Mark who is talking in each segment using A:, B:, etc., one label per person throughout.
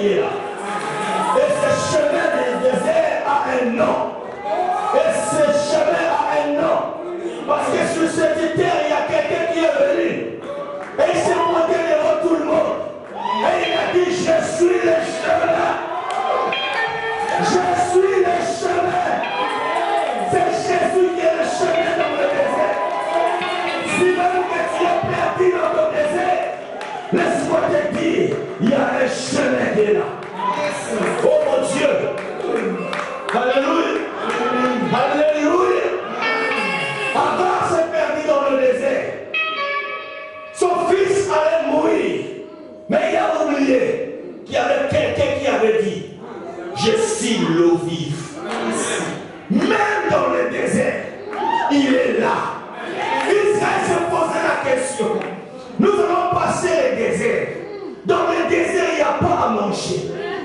A: qui est là. Et ce chemin du désert a un nom. Et ce chemin a un nom. Parce que sur cette terre, il y a quelqu'un qui est venu. Et il s'est monté devant tout le monde. Et il a dit, je suis le chemin. Je suis le chemin. C'est Jésus qui est le chemin dans le désert. Si même que tu es perdu dans le désert, laisse-moi te dire, il y a un chemin qui est là. Oh mon Dieu. Alléluia. Alléluia. Agar s'est perdu dans le désert. Son fils allait mourir. Mais il a oublié qu'il y avait quelqu'un qui avait dit, je suis l'eau vive. Même dans le désert, il est là. Israël se posait la question. Nous allons passer le désert. Dans le désert, il n'y a pas à manger.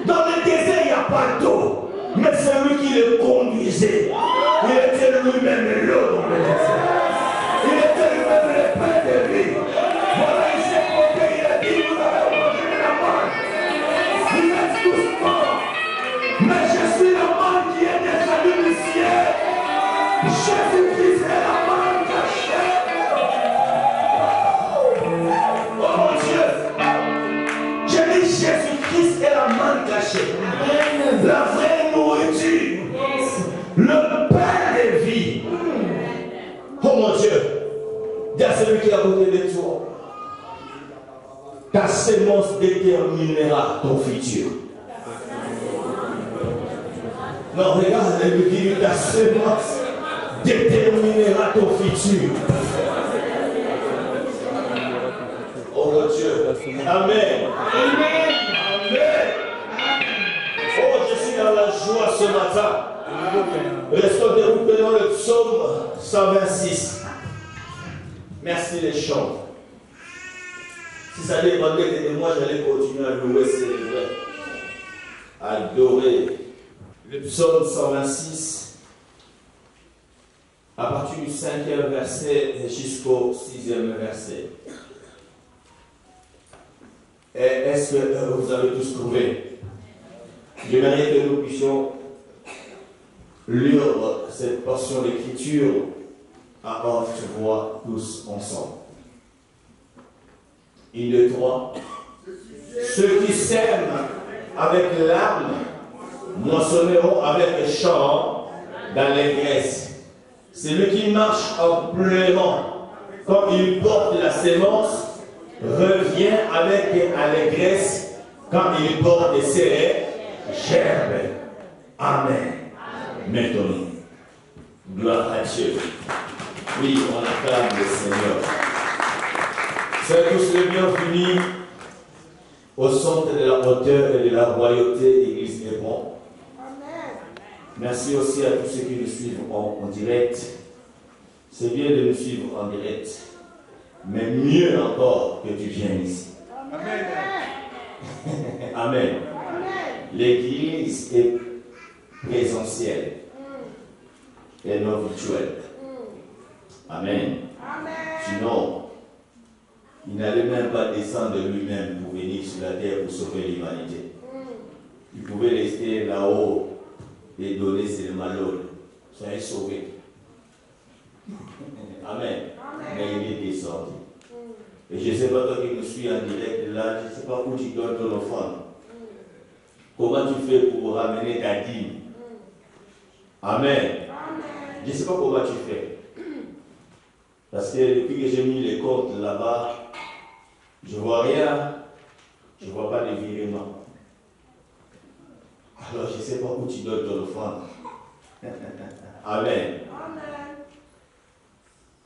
A: Dans le désert, il n'y a pas d'eau. Mais c'est lui qui le conduisait. Il était lui-même l'eau dans le désert. Il était lui-même le pain de vie. Voilà, il s'est posé, il a dit, vous allez manger de la manne. Vous êtes tous morts. Mais je suis la manne qui est descendue du ciel. Jésus-Christ est la manne cachée. Oh mon Dieu. J'ai dit Jésus-Christ est la manne cachée. La vraie nourriture. Le pain de vie. Oh mon Dieu. Dis à celui qui est à côté de toi. Ta sémence déterminera ton futur. Non, regarde, elle dit ta sémence déterminera ton futur. Oh mon Dieu. Amen. Amen. Amen. Oh, je suis dans la joie ce matin. Restons debout, prenons le psaume 126. Merci les chants. Si ça dépendait de moi, j'allais continuer à louer, célébrer, adorer. Le psaume 126, à partir du 5e verset jusqu'au 6e verset. Est-ce que vous avez tous trouvé? J'aimerais que nous puissions lire cette portion d'écriture à haute voix tous ensemble. 1, 2, 3. Ceux qui sèment avec larmes moissonneront avec chant d'allégresse. Celui qui marche en pleurant, quand il porte la sémence, revient avec allégresse quand il porte ses gerbes. Amen. Maintenant, gloire à Dieu. Oui, on acclame le Seigneur. Soyez tous les bienvenus au centre de la hauteur et de la royauté, Église Hébron. Merci aussi à tous ceux qui nous suivent en direct. C'est bien de nous suivre en direct, mais mieux encore que tu viennes ici. Amen. Amen. L'Église est présentielle et non virtuelle. Amen. Sinon, il n'allait même pas descendre de lui-même pour venir sur la terre pour sauver l'humanité. Il pouvait rester là-haut et donner ses malheurs. Soyez sauvés. Amen. Mais il est descendu. Et je ne sais pas, toi qui me suis en direct là, je ne sais pas où tu donnes ton offrande. Comment tu fais pour ramener ta dîme? Amen. Je ne sais pas comment tu fais. Parce que depuis que j'ai mis les comptes là-bas, je ne vois rien. Je ne vois pas de virement. Alors je ne sais pas où tu donnes ton offrande. Amen.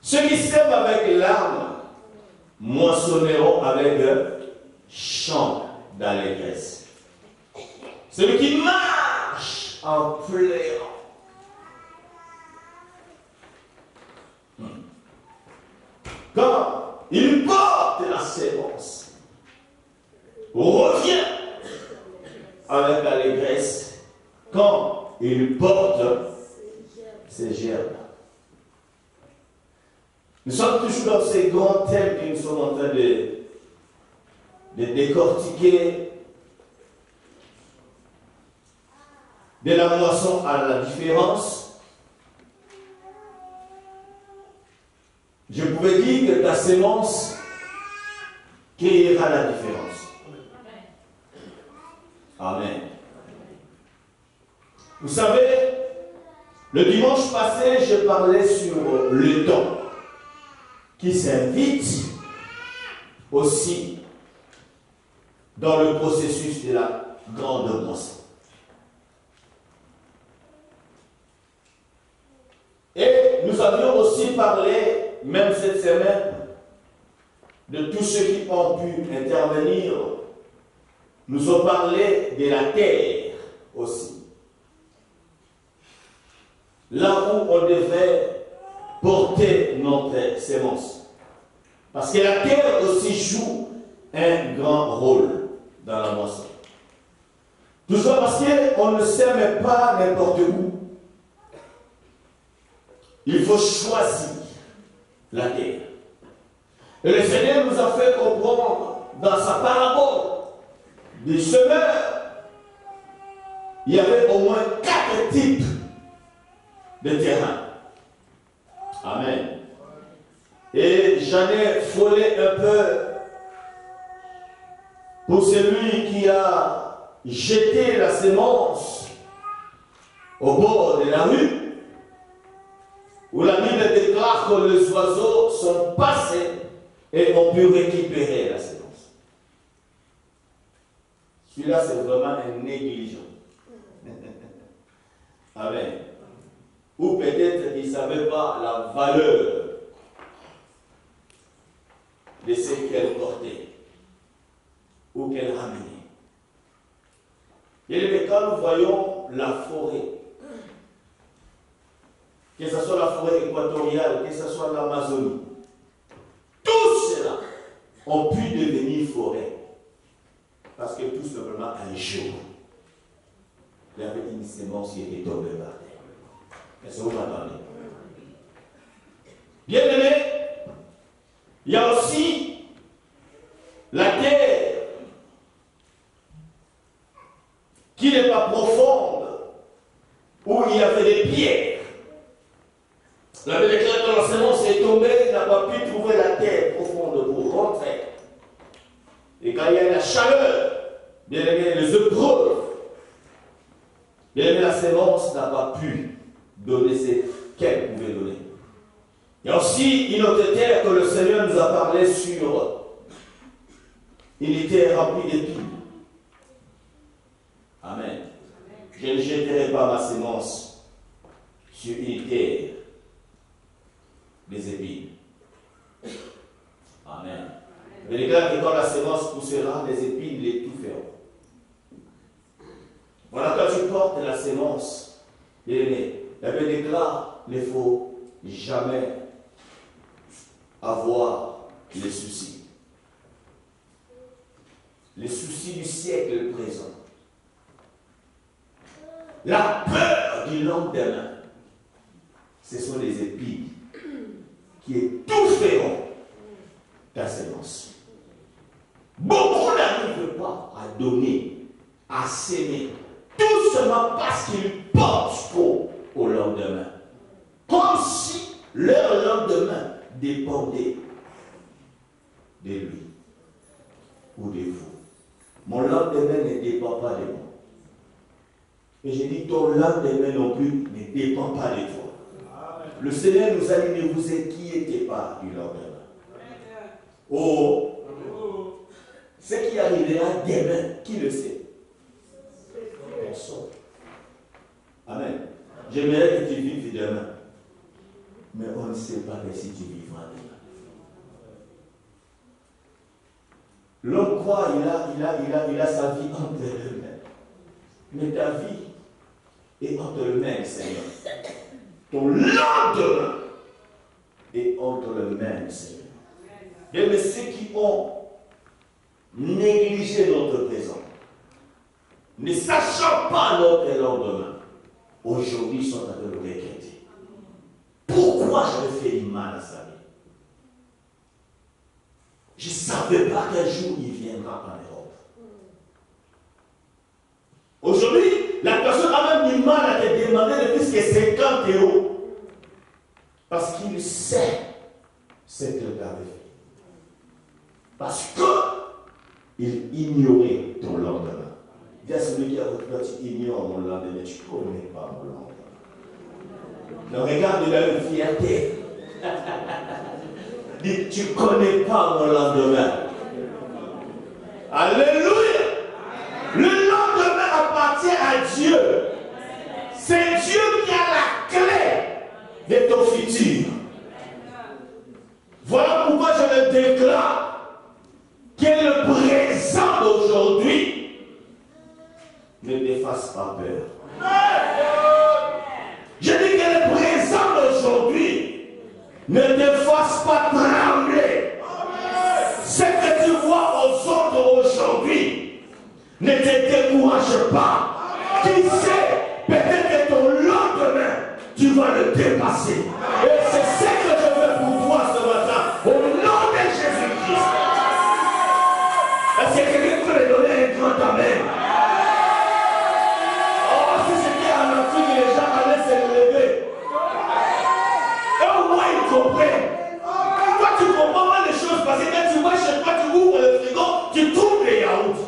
A: Ceux qui sèment avec larmes moissonneront avec chant d'allégresse. Celui qui marche en pleurant. Quand il porte la sémence, revient avec allégresse quand il porte ses gerbes. Nous sommes toujours dans ces grands thèmes que nous sommes en train de décortiquer de la moisson à la différence, je pouvais dire que ta sémence créera la différence. Amen. Vous savez, le dimanche passé, je parlais sur le temps qui s'invite aussi dans le processus de la grande moisson. Et nous avions aussi parlé, même cette semaine, de tous ceux qui ont pu intervenir. Nous ont parlé de la terre aussi. Là où on devait porter notre sémence. Parce que la terre aussi joue un grand rôle dans la moisson. Tout ça parce qu'on ne sème pas n'importe où. Il faut choisir la terre. Et le Seigneur nous a fait comprendre dans sa parabole des semeurs, il y avait au moins 4 types de terrain. Amen. Et j'en ai frôlé un peu pour celui qui a jeté la sémence au bord de la rue, où la Bible déclare que les oiseaux sont passés et ont pu récupérer la sémence. Celui-là, c'est vraiment un négligent. Amen. Ou peut-être qu'il ne savait pas la valeur de ce qu'elle portait ou qu'elle ramenait. Et quand nous voyons la forêt, que ce soit la forêt équatoriale, que ce soit l'Amazonie, tout cela ont pu devenir forêt. Parce que tout simplement un jour, il y avait une sémence qui était tombée par terre. Est-ce que vous m'entendez? Bien aimé, il y a aussi la terre qui n'est pas profonde, où il y avait des pierres. La Bible déclare que la sémence est tombée, il n'a pas pu trouver la terre profonde pour rentrer. Et quand il y a la chaleur, bien aimé, les épreuves, bien aimé, la sémence n'a pas pu donner ce qu'elle pouvait donner. Il y a aussi une autre terre que le Seigneur nous a parlé sur une terre remplie d'épines. Amen. Je ne jetterai pas ma sémence sur une terre des épines. Amen. Mais les gars, quand la sémence poussera, les épines l'étoufferont. Voilà, quand tu portes la sémence, bien-aimé, la Bible déclare qu'il ne faut jamais avoir les soucis. Les soucis du siècle présent. La peur du lendemain. Ce sont les épines qui étoufferont ta sémence. Beaucoup n'arrivent pas à donner, à s'aimer, tout seulement parce qu'ils pensent au lendemain. Comme si leur lendemain dépendait de lui ou de vous. Mon lendemain ne dépend pas de moi. Et j'ai dit, ton lendemain non plus ne dépend pas de toi. Le Seigneur nous a dit, ne vous inquiétez pas du lendemain. Oh, ce qui arrivera demain, qui le sait? Personne. Amen. J'aimerais que tu vives demain. Mais on ne sait pas si tu vivras demain. L'homme croit, il a sa vie entre les mains. Mais ta vie est entre les mains, Seigneur. Ton lendemain est entre les mains, Seigneur. Et ceux qui ont négligé notre présent, ne sachant pas notre lendemain, aujourd'hui sont en train de regretter. Pourquoi j'avais fait du mal à sa vie? Je ne savais pas qu'un jour il viendra en Europe. Aujourd'hui, la personne a même du Théo, parce qu'il sait ce que le Père avait fait. Parce qu'il ignorait ton lendemain. Dis à celui qui a votre cœur, tu ignores mon lendemain, tu ne connais pas mon lendemain. Le regard de la fierté. Dis, tu ne connais pas mon lendemain. Alléluia. Le lendemain appartient à Dieu. C'est Dieu qui a la clé de ton futur. Voilà pourquoi je le déclare que le présent d'aujourd'hui ne t'efface pas peur. Je dis que le présent d'aujourd'hui ne te fasse pas trembler. Ce que tu vois aux autres aujourd'hui ne te décourage pas. Qui sait, peut-être que ton lendemain, tu vas le dépasser. Et c'est ce que je veux pour toi ce matin, au nom de Jésus-Christ. Est-ce que quelqu'un peut me donner un grand amen? Oh, si c'était en Afrique, les gens allaient se lever. Et au moins ils comprennent. Toi, tu comprends pas les choses parce que quand tu vas chez toi, tu ouvres le frigo, tu trouves les yaourts.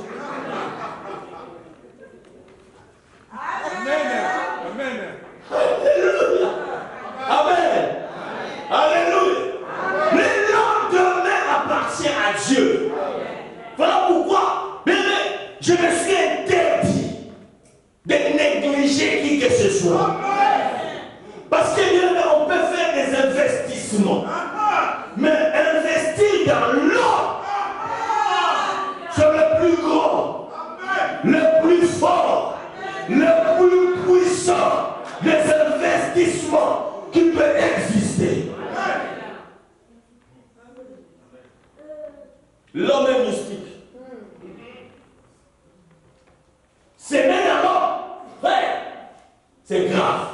B: Amen.
A: Alléluia. Amen. Alléluia. Le lendemain appartient à Dieu. Voilà pourquoi, bébé, je me suis interdit de négliger qui que ce soit. Parce que on peut faire des investissements. Mais investir dans l'or, c'est le plus grand, le plus fort, le plus puissant des investissements qui peut exister. L'homme est mystique. C'est même alors, frère, c'est grave.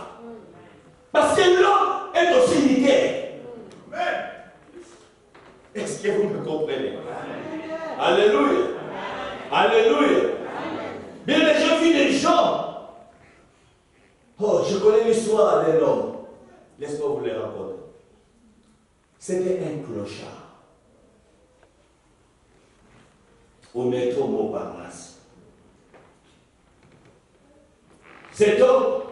A: Parce que l'homme est aussi unitaire. Est-ce que vous me comprenez? Alléluia. Alléluia. Bien, j'ai vu des gens. Oh, je connais l'histoire d'un homme. Laisse-moi vous les raconter. C'était un clochard. Au métro Montparnasse. Cet homme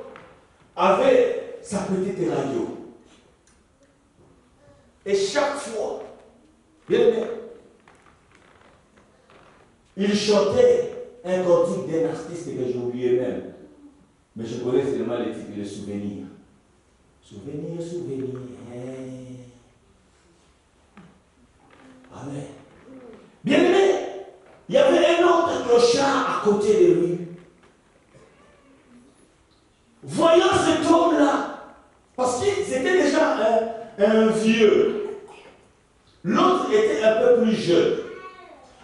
A: avait sa petite radio. Et chaque fois, bien aimé, il chantait un cantique d'un artiste que j'ai oublié même. Mais je connais seulement les titres, les souvenirs. Souvenirs, souvenirs. Amen. Bien aimé, il y avait un autre clochard à côté de lui. Voyant cet homme-là, parce qu'il était déjà un vieux, l'autre était un peu plus jeune.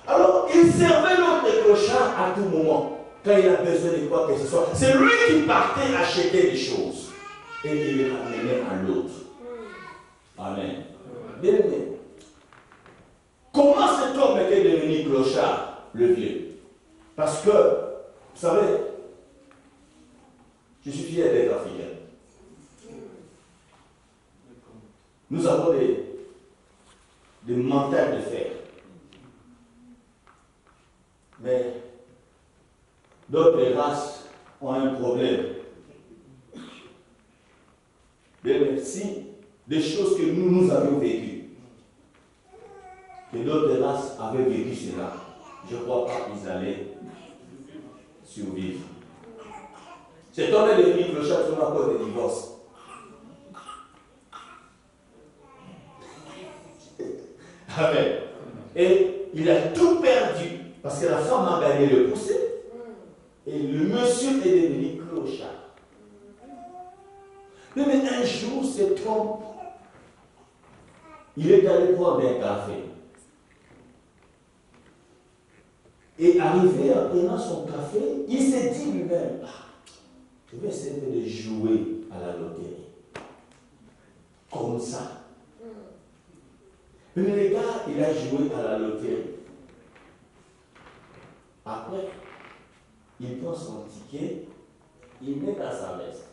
A: Alors, il servait l'autre clochard à tout moment, quand il a besoin de quoi que ce soit. C'est lui qui partait acheter les choses et il les ramenait à l'autre. Amen. Bien aimé. Comment cet homme était devenu clochard, le vieux? Parce que, vous savez, je suis fier d'être africain. Nous avons des mentales de fer. Mais d'autres races ont un problème. Mais merci des choses que nous avions vécues. Que d'autres races avaient vécu cela. Je ne crois pas qu'ils allaient survivre. Cet homme est devenu clochard seulement à cause des divorces. Amen. Et il a tout perdu parce que la femme a gagné le procès. Et le monsieur est devenu clochard. Mais un jour, cet homme, il est allé prendre un café. Et arrivé en prenant son café, il s'est dit lui-même, je vais essayer de jouer à la loterie. Comme ça. Mais le gars, il a joué à la loterie. Après, il prend son ticket, il met dans sa veste.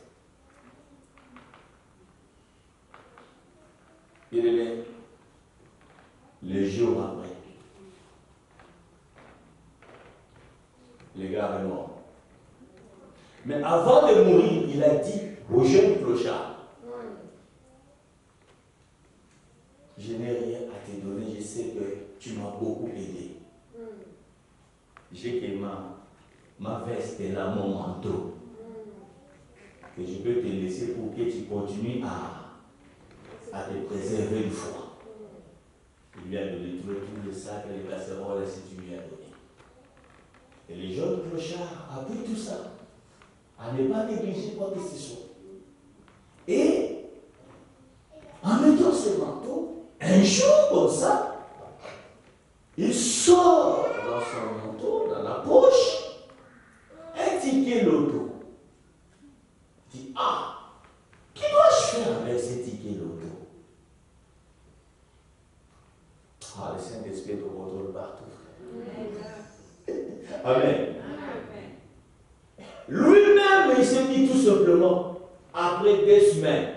A: Il est né le jour après. Le gars est mort. Mais avant de mourir, il a dit au jeune clochard, je n'ai rien à te donner, je sais que tu m'as beaucoup aidé. J'ai que ma veste et là, mon manteau, que je peux te laisser pour que tu continues à te préserver du froid. Il lui a donné tout le sac, les casseroles, et tu lui as donné. Et le jeune clochard a pris tout ça, à ne pas négliger quoi que ce soit. Et en mettant ce manteau, un jour comme ça, il sort dans son manteau, dans la poche, un ticket loto. Il dit, ah, qui dois-je faire avec ce ticket loto? Ah, le Saint-Esprit te contrôle partout. Amen. Lui-même, il s'est dit tout simplement, après 2 semaines,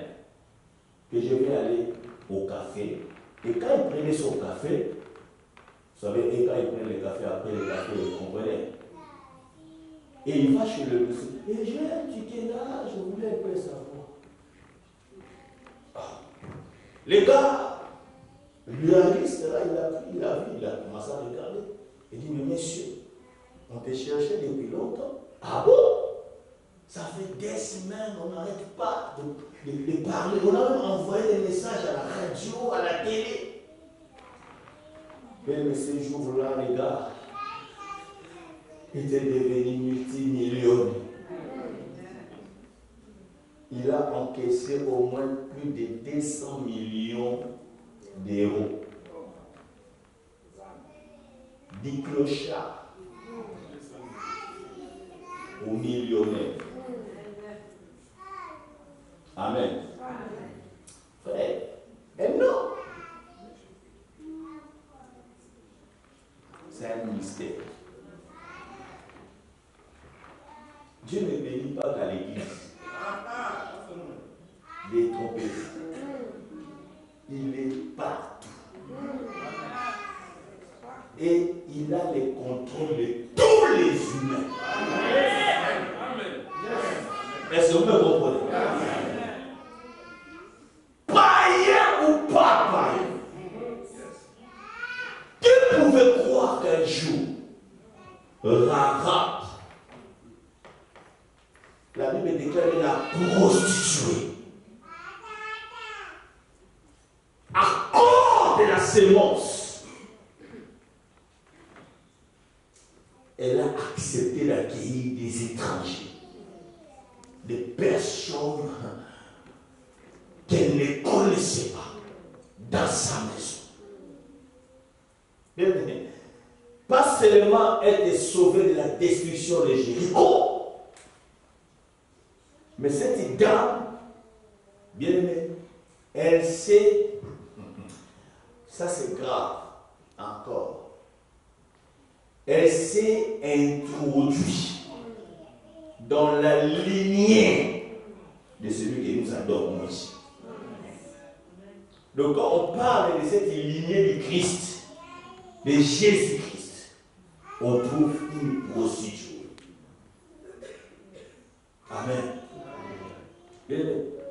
A: que je vais aller au café. Et quand il prenait son café, vous savez, et quand il prenait le café, après le café, il comprenait. Et il va chez le monsieur. Et j'ai un ticket là, je voulais un peu savoir. Ah. Les gars, lui a dit, là, il a commencé à regarder. Il dit, mais monsieur, on te cherchait depuis longtemps. Ah bon? Ça fait 2 semaines, on n'arrête pas de parler. On a même envoyé des messages à la radio, à la télé. Mais ces jours-là, les gars, étaient devenus multimillionnaires. Il a encaissé au moins plus de 200 millions d'euros. 10 clochards aux millionnaires. Amen. Frère, et non. C'est un mystère. Dieu ne bénit pas qu'à l'église. Détrompé. Il est partout. Et il a le contrôle de tous les humains. Est-ce que vous me comprenez? Païen ou pas païen? Qui pouvait croire qu'un jour, Rahab, la Bible déclare la prostituée, à cause de la sémence, elle a accepté d'accueillir des étrangers, des personnes qu'elle ne connaissait pas dans sa maison. Pas seulement être sauvé de la destruction de Jéricho, mais cette dame, bien aimée, elle sait, ça c'est grave encore, elle s'est introduite dans la lignée de celui qui nous adore Moïse. Donc quand on parle de cette lignée du Christ, de Jésus-Christ, on trouve une prostituée. Amen.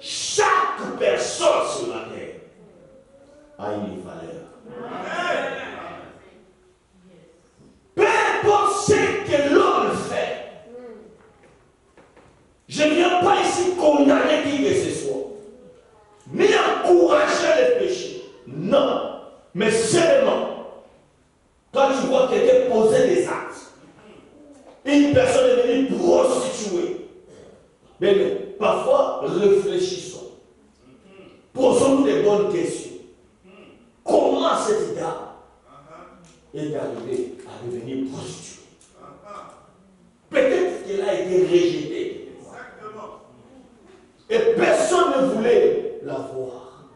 A: Chaque personne sur la terre a une valeur. Peu importe ce que l'homme fait, je ne viens pas ici condamner qui que ce soit, ni encourager le péché. Non, mais seulement quand tu vois quelqu'un poser des actes, une personne est devenue prostituée. Mais parfois, réfléchissons. Posons-nous des bonnes questions. Comment cette dame est arrivée à devenir prostituée? Peut-être qu'elle a été rejetée. Et personne ne voulait la voir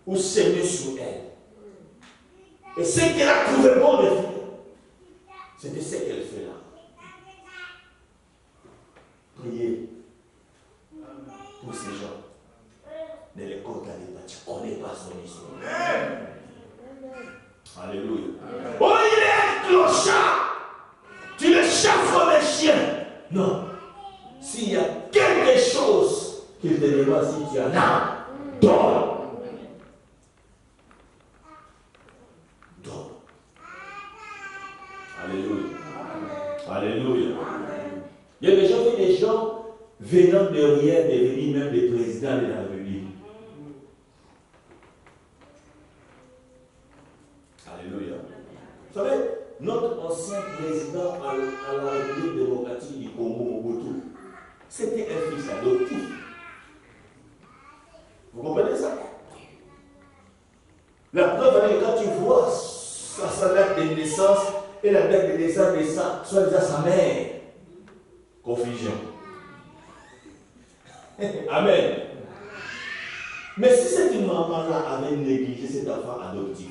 A: ou s'aimer sur elle. Et ce qu'elle a trouvé bon de faire, c'était ce qu'elle fait là. Priez pour ces gens. Ne les condamnez pas. tu ne connais pas son histoire. Alléluia. Oh, il est clochard. Tu le chasses comme un chien. Non. S'il y a quelque chose qu'il te demande, si tu en as, donne. Donne. Alléluia. Alléluia. Il y a des gens venant de rien devenir même des présidents de la République. Alléluia. Vous savez, notre ancien président à la République démocratique du Congo, Mobutu, c'était un fils adoptif. Vous comprenez ça? La preuve est que quand tu vois sa date de naissance et la date de naissance de soit déjà sa mère. Confusion. Amen. Mais si cette maman-là avait négligé cet enfant adoptif,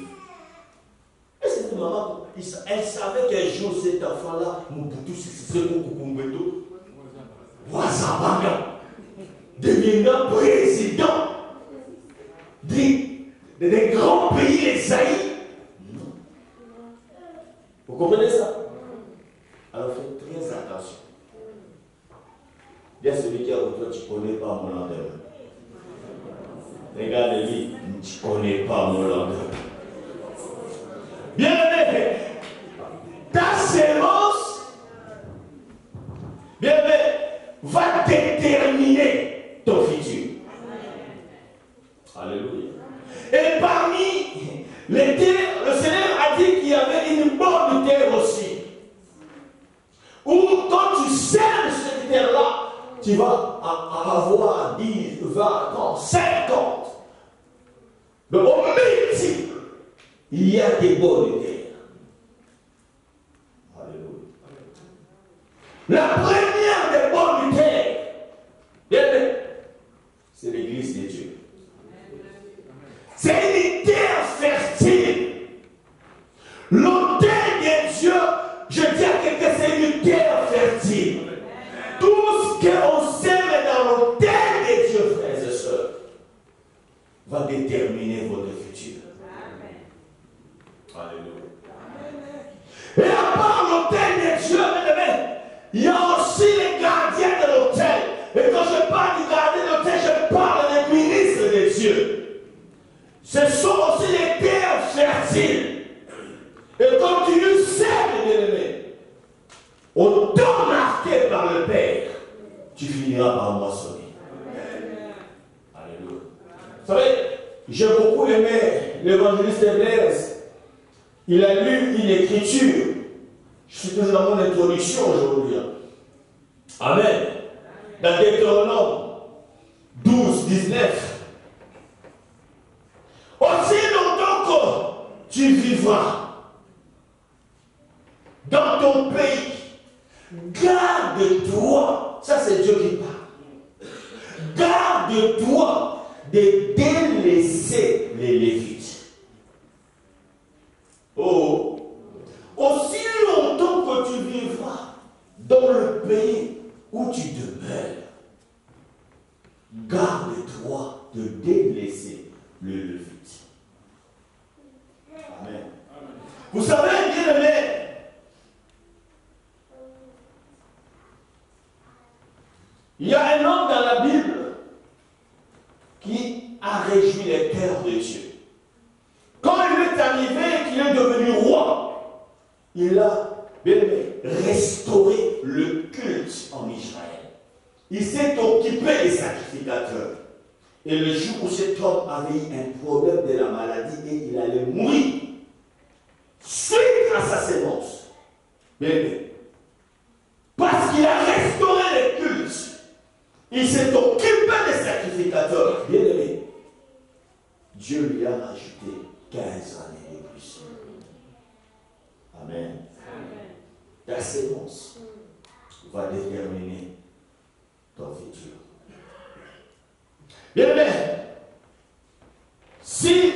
A: et cette maman, elle savait qu'un jour cet enfant-là, Mobutu, c'est Kukumbeto, Wazabanga, deviendra président des grands pays, les Zaïre. Non. Vous comprenez ça? Alors faites très attention. Il y a celui qui a dit, toi, tu ne connais pas mon lendemain. Regardez-lui, tu ne connais pas mon lendemain. Bien aimé, ta sémence, bien aimé, va déterminer ton futur. Alléluia. Et parmi les terres, le Seigneur a dit qu'il y avait une bonne terre aussi. Où quand tu sèmes cette terre-là, tu vas avoir 10, 20 ans, 50. Mais au multiple, il y a des bonnes terres. Alléluia. La première des bonnes terres, c'est l'église de Dieu. C'est une terre fertile. L'autel de Dieu, je dis à quelqu'un, c'est une terre fertile. Tout ce qu'on sème dans l'autel de Dieu, frères et sœurs, va déterminer votre futur. Alléluia. Et à part l'autel de Dieu, il y a aussi les gardiens de l'autel. Et quand je parle du gardien de l'autel, je parle des ministres de Dieu. Ce sont aussi les terres fertiles. Et quand tu nous sèmes, bien-aimé, au temps marqué par le Père, tu finiras par moissonner. Alléluia. Vous savez, j'ai beaucoup aimé l'évangéliste Blaise. Il a lu une écriture. Je suis toujours dans mon introduction aujourd'hui. Amen. Dans Deutéronome 12, 19. Aussi longtemps que tu vivras dans ton pays, garde-toi, ça c'est Dieu qui parle, garde-toi de délaisser les Lévites. Oh, aussi longtemps que tu vivras dans le pays où tu demeures, garde-toi de délaisser le Lévite. Amen. Vous savez, bien aimé, il y a un homme dans la Bible qui a réjoui les cœurs de Dieu. Quand il est arrivé qu'il est devenu roi, il a bien aimé restauré le culte en Israël. Il s'est occupé des sacrificateurs. Et le jour où cet homme avait eu un problème de la maladie et il allait mourir, suite à sa sémence, bien aimé, parce qu'il a restauré le culte, il s'est occupé des sacrificateurs. Bien aimé, Dieu lui a rajouté 15 années de plus. Amen. Ta sémence va déterminer ton futur. Bien aimé, si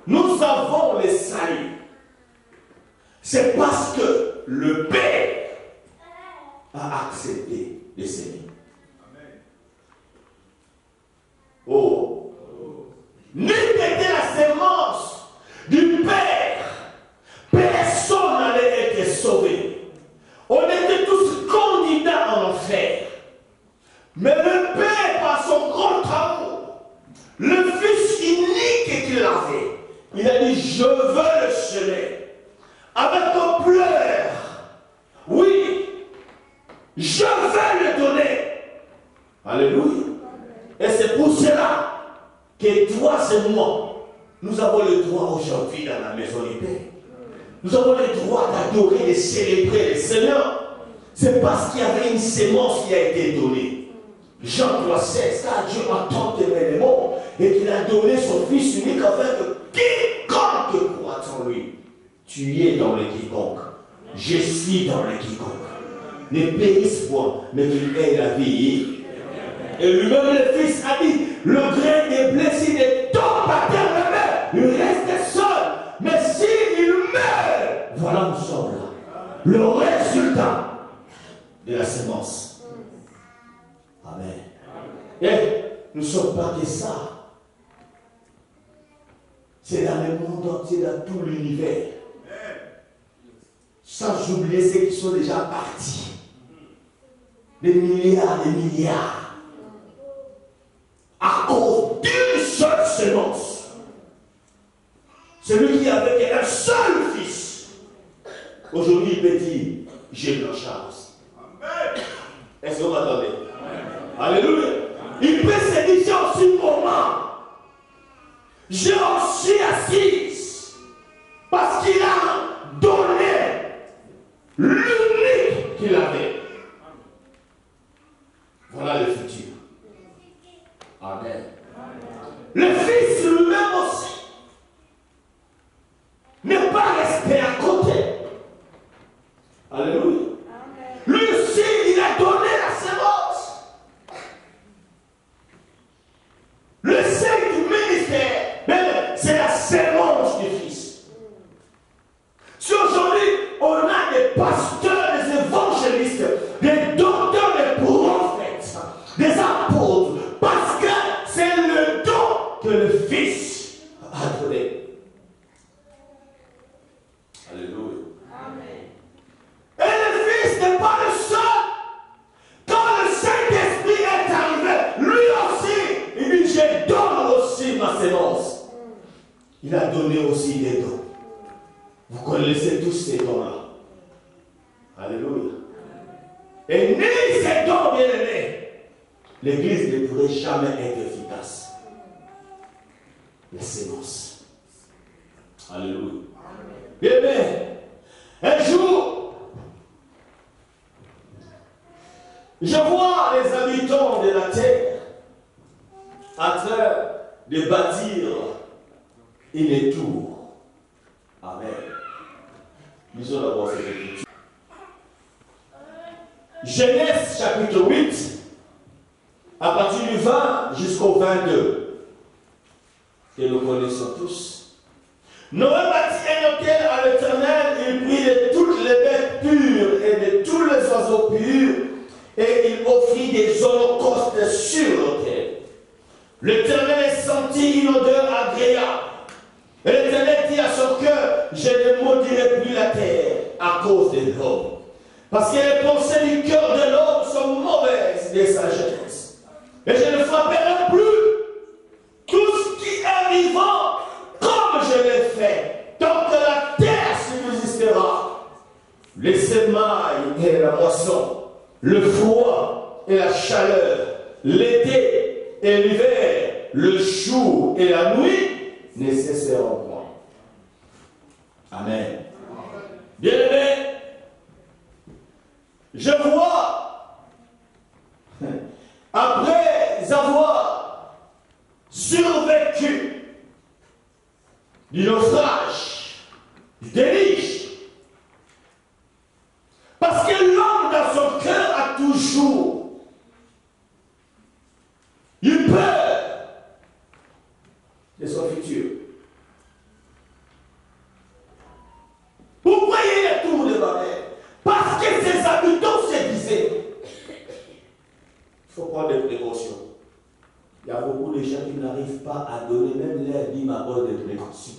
A: nous avons le salut, c'est parce que le Père a accepté de s'aimer. Mais le Père, par son grand amour, le Fils unique qu'il avait, il a dit, je veux le semer. Avec un pleur, oui, je vais le donner. Alléluia. Et c'est pour cela que toi et moi, nous avons le droit aujourd'hui dans la maison du Père. Nous avons le droit d'adorer et célébrer le Seigneur. C'est parce qu'il y avait une sémence qui a été donnée. Jean 3,16, car Dieu a tant aimé les mondes et qu'il a donné son Fils unique afin que quiconque croit en lui, tu es dans le quiconque. Je suis dans le quiconque. Ne périsse point, mais qu'il ait la vie. Et lui-même le Fils a dit, le grain des blessés ne tombe pas terre la mer, il reste seul. Mais s'il meurt, voilà nous sommes là. Le résultat de la sémence. Amen. Et nous ne sommes pas que ça. C'est dans le monde entier, dans tout l'univers. Sans oublier ceux qui sont déjà partis. Des milliards, à cause d'une seule sémence. Celui qui avait un seul fils, aujourd'hui il peut dire, j'ai blanchard. Est-ce que vous m'entendez? Alléluia. Il peut se dire aussi moment, j'ai aussi assise, parce qu'il a donné l'unique qu'il avait. Voilà le futur. Amen. Le Fils lui-même aussi n'est pas resté à côté. Alléluia. Lui aussi, il a donné la sémence. Le seuil du ministère, c'est la sémence du Fils. Si aujourd'hui, on a des pasteurs, des évangélistes, des docteurs, des prophètes, des apôtres, parce que c'est le don que le Fils a donné. Alléluia. Amen. Et le Fils n'est pas le seul. Quand le Saint-Esprit est arrivé, lui aussi, il dit, je donne aussi ma sémence. Il a donné aussi des dons. Vous connaissez tous ces dons-là. Alléluia. Et ni ces dons bien-aimés, l'Église ne pourrait jamais être efficace. La sémence. Alléluia. Bien aimé, un jour, je vois les habitants de la terre en train de bâtir une tour. Amen. Lisons d'abord cette écriture. Genèse chapitre 8, à partir du 20 jusqu'au 22, que nous connaissons tous. Noé bâtit un hôtel à l'Éternel, il prit de toutes les bêtes pures et de tous les oiseaux purs, et il offrit des holocaustes sur l'autel. L'Éternel sentit une odeur agréable. Et l'Éternel dit à son cœur, je ne maudirai plus la terre à cause de l'homme. Parce que les pensées du cœur de l'homme sont mauvaises dès sa jeunesse. Et je ne frapperai plus tout ce qui est vivant comme je l'ai fait, tant que la terre subsistera. Les semailles et la moisson, le froid et la chaleur, l'été et l'hiver, le jour et la nuit ne cesseront point. Amen. Bien-aimés, je vois, après avoir survécu du naufrage, du déluge, parce que l'homme dans son cœur a toujours eu peur de son futur. Pourquoi il y a tout de Babel? Parce que ses habitants se disaient, il faut prendre des précautions. Il y a beaucoup de gens qui n'arrivent pas à donner même leur dîme à cause des précautions.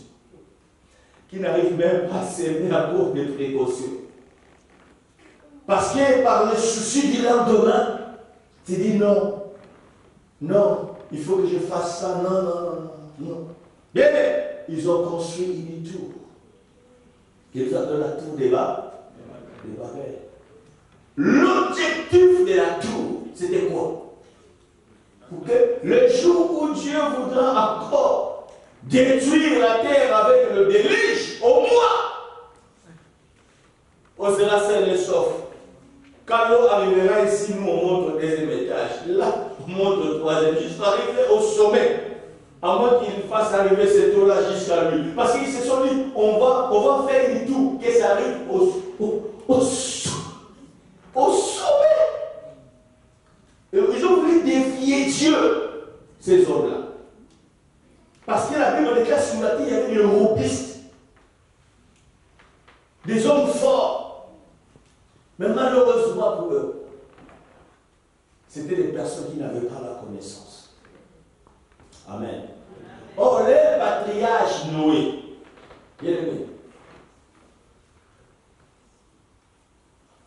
A: Qui n'arrivent même pas à s'aimer à cause des précautions. Parce que par le souci du lendemain, Tu dis non. Non, il faut que je fasse ça. Non, non, non, non, non. Bien, ils ont construit une tour. Qu'ils appellent la tour des Babel. L'objectif de la tour, c'était quoi? Pour que le jour où Dieu voudra encore détruire la terre avec le déluge, au moins, on sera seul et sauf. Quand l'eau arrivera ici, nous on monte au deuxième étage. Là, on monte au troisième, jusqu'à arriver au sommet. À moins qu'il fasse arriver cette eau-là jusqu'à lui. Parce qu'ils se sont dit, on va faire une tour, que ça arrive au sommet. Et ils ont voulu défier Dieu, ces hommes-là. Parce que la Bible déclare sur la terre, il y avait des europistes, des hommes forts. Mais malheureusement pour eux, c'était des personnes qui n'avaient pas la connaissance. Amen. Or, le patriarche Noé, bien aimé,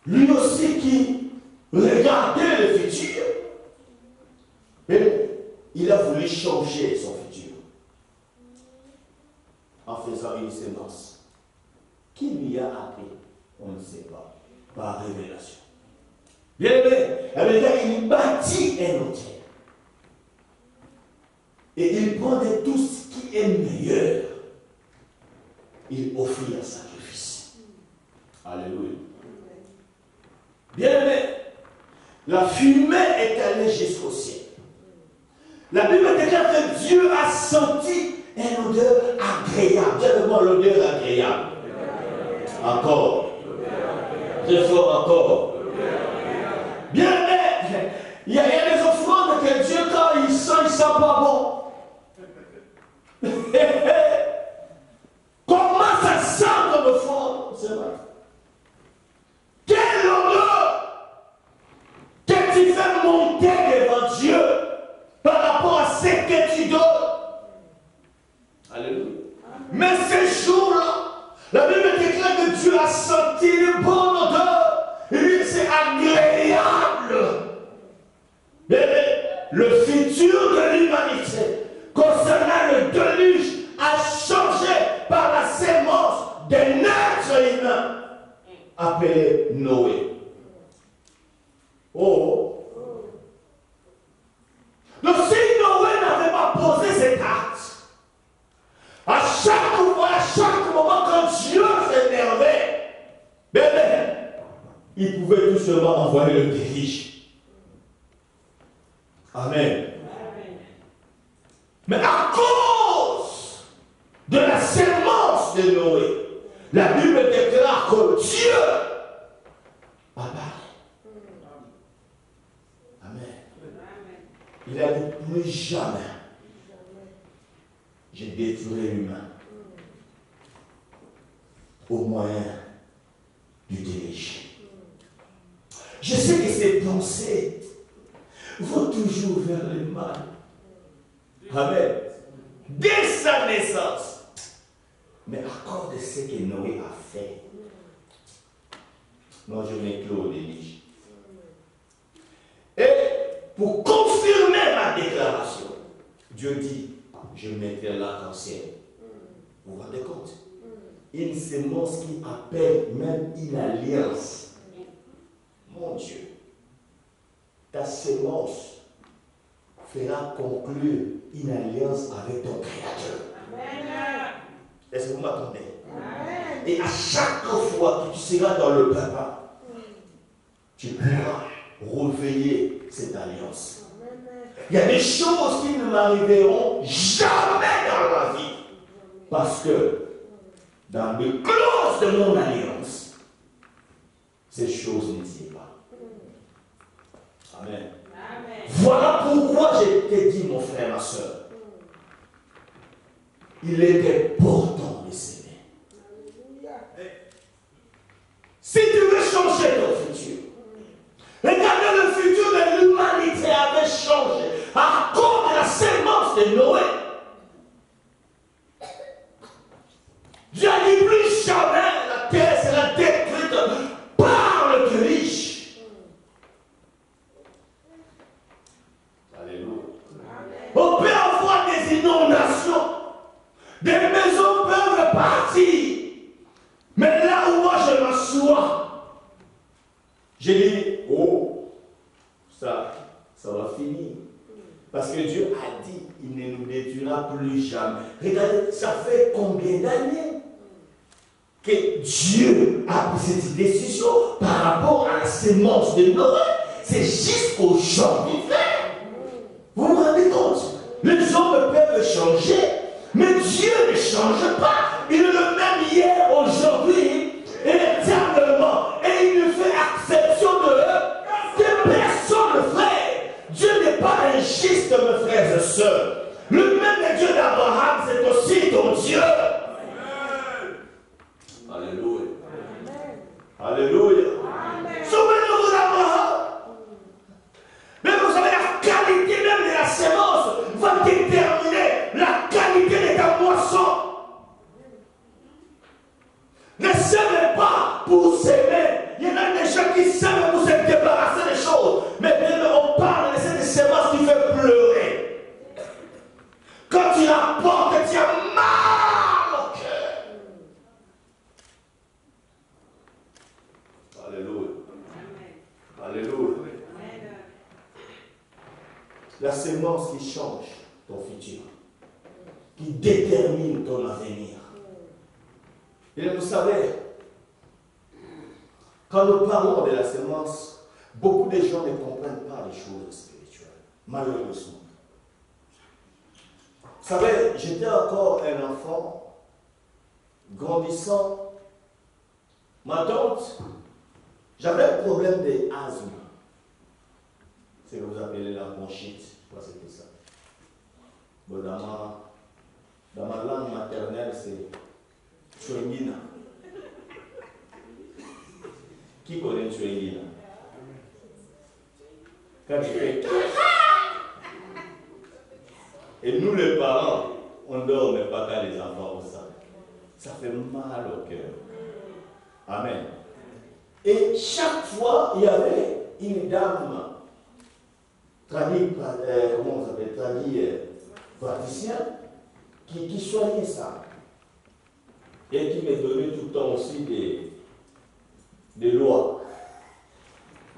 A: lui aussi qui regardait le futur, il a voulu changer son futur en faisant une sémence. Qui lui a appris? On ne sait pas. Par révélation. Bien aimé, il bâtit un hôtel. Et il prenait tout ce qui est meilleur. Il offrit un sacrifice. Alléluia. Bien aimé, la fumée est allée jusqu'au ciel. La Bible déclare que Dieu a senti une odeur agréable. Dites-moi l'odeur agréable. Encore. Très fort encore. Bien aimé, il y a des offrandes que Dieu, quand il sent pas bon. Comment ça sent comme offrande? C'est vrai. Quelle odeur que tu fais monter devant Dieu par rapport à ce que tu donnes. Alléluia. Mais ces jours-là, la Bible déclare que Dieu a senti une bonne odeur. Et lui, c'est agréable. Le futur de l'humanité concernant le déluge a changé par la sémence d'un être humain appelé Noé. Oh! Donc si Noé n'avait pas posé cet acte, à chaque fois, à chaque moment, quand Dieu s'énervait, il pouvait tout seulement envoyer le déluge. Amen. Mais à cause de la sémence de Noé, la Bible déclare que Dieu a parlé. Amen. Il a dit plus jamais je détruirai l'humain au moyen du déluge. Je sais que ces pensées vont toujours vers le mal. Amen. Dès sa naissance. Mais à cause de ce que Noé a fait, non, je m'inclus au déluge. Et pour confirmer ma déclaration, Dieu dit, je mettrai l'arc-en-ciel. Vous vous rendez compte? Une sémence qui appelle même une alliance. Mon Dieu, ta sémence fera conclure une alliance avec ton Créateur. Est-ce que vous m'attendez? Et à chaque fois que tu seras dans le papa, tu pourras réveiller cette alliance. Il y a des choses qui ne m'arriveront jamais dans ma vie. Parce que dans les clauses de mon alliance, ces choses n'existent pas. Amen. Voilà pourquoi je t'ai dit, mon frère, ma soeur, il est important de s'aimer. Si tu veux changer ton futur, regardez le futur de l'humanité avait changé à cause de la sémence de Noé. Dieu a dit plus jamais la terre sera détruite par le déluge. ça va finir. Parce que Dieu a dit, il ne nous détruira plus jamais. Regardez, ça fait combien d'années que Dieu a pris cette décision par rapport à la sémence de Noé. C'est jusqu'aujourd'hui, frère. Vous vous rendez compte? Les hommes peuvent changer, mais Dieu ne change pas. Il est le même hier, aujourd'hui et éternellement. Et il ne fait exception de personne, frère. Dieu n'est pas injuste, mes frères et sœurs. Le même Dieu d'Abraham, c'est aussi ton Dieu. Alléluia. Alléluia. Souvenez-vous d'Abraham. Mais vous savez, la qualité même de la sémence va déterminer la qualité de ta moisson. Ne s'aimez pas pour s'aimer. Il y en a des gens qui s'aiment pour se débarrasser des choses. Mais on parle de cette sémence qui fait pleurer. Quand tu la portes, tu as mal au cœur. Alléluia. Alléluia. La sémence qui change ton futur, qui détermine ton avenir. Et vous savez, quand nous parlons de la sémence, beaucoup de gens ne comprennent pas les choses spirituelles, malheureusement. Vous savez, j'étais encore un enfant, grandissant. Ma tante, j'avais un problème d'asthme. C'est ce que vous appelez la bronchite, je crois que c'était ça. Bon, dans ma langue maternelle, c'est Tchouengina. Qui connaît Tchouengina? Quand tu fais et nous les parents, on ne dort mais pas quand les enfants ont ça. Ça fait mal au cœur. Amen. Et chaque fois, il y avait une dame comment on s'appelle, praticien, qui soignait ça. Et qui me donnait tout le temps aussi des lois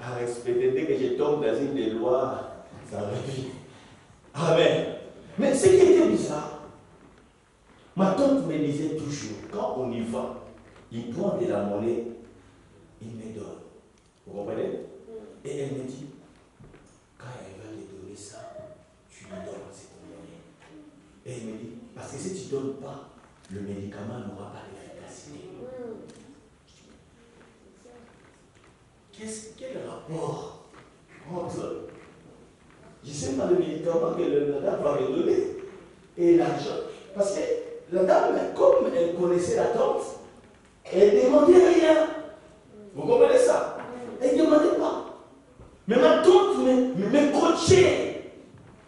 A: à respecter. Dès que je tombe dans une des lois, ça revient. Amen. Mais ce qui était bizarre, ma tante me disait toujours, quand on y va, il prend de la monnaie, il me donne. Vous comprenez? Et elle me dit, quand elle va te donner ça, tu lui donnes cette monnaie. Et elle me dit, parce que si tu ne donnes pas, le médicament n'aura pas d'efficacité. Quel rapport entre, je ne sais pas, le médicament que la dame va me donner et l'argent? Parce que la dame, comme elle connaissait la tante, elle ne demandait rien. Vous comprenez ça? Elle ne demandait pas. Mais ma tante me coachait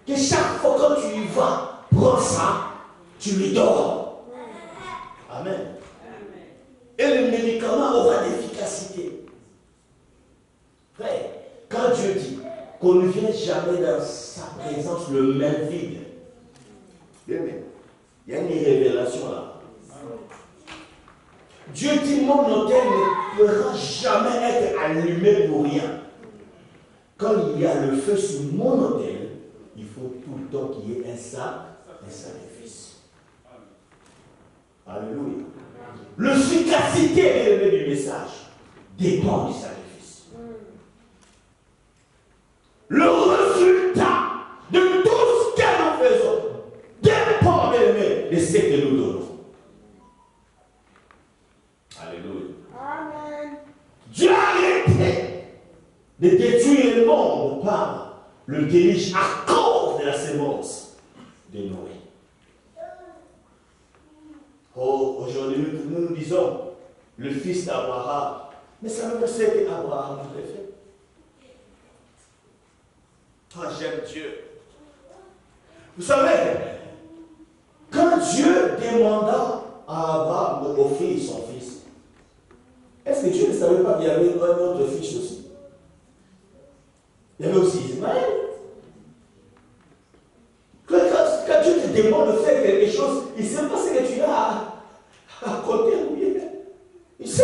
A: que chaque fois que tu y vas, prends ça, tu lui donnes. Amen. Et le médicament aura d'efficacité. Frère, quand Dieu dit qu'on ne vient jamais dans sa présence le même vide, il y a une révélation là. Dieu dit mon autel ne pourra jamais être allumé pour rien. Quand il y a le feu sur mon autel, il faut tout le temps qu'il y ait un sacrifice. Alléluia. L'efficacité du message dépend du sacrifice. Le résultat de tout ce que nous faisons dépend de ce que nous donnons. Alléluia. Amen. Dieu a arrêté de détruire le monde par le déluge à cause de la sémence de Noé. Oh, aujourd'hui, nous disons le fils d'Abraham. Mais ça veut dire ce qu'Abraham a fait. Ah, j'aime Dieu. Vous savez, quand Dieu demanda à Abraham d'offrir son fils, est-ce que Dieu ne savait pas qu'il y avait un autre fils aussi? Il y avait aussi Ismaël. Quand Dieu te demande de faire quelque chose, il ne sait pas ce que tu as à côté. Il sait.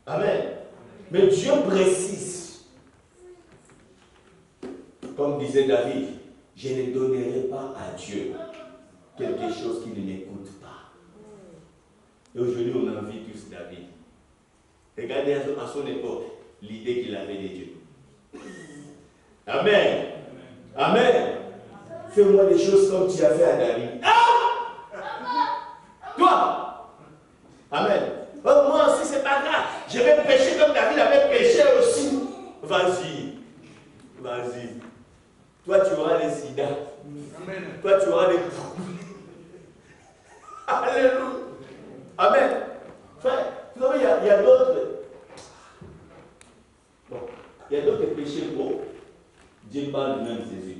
A: Amen. Mais Dieu précise. comme disait David, je ne donnerai pas à Dieu quelque chose qui ne m'écoute pas. Et aujourd'hui, on envie tous David. Regardez à son époque l'idée qu'il avait de Dieu. Amen. Amen. Fais-moi des choses comme tu as fait à David. Ah! Toi! Amen. Oh, moi aussi, c'est pas grave. Je vais prêcher comme David avait prêché aussi. Vas-y. Vas-y. Toi, tu auras les sida. Amen. Toi, tu auras les... Alléluia. Amen. Frère, vous savez, il y a d'autres... Bon, il y a d'autres péchés pour Dieu parle de même Jésus.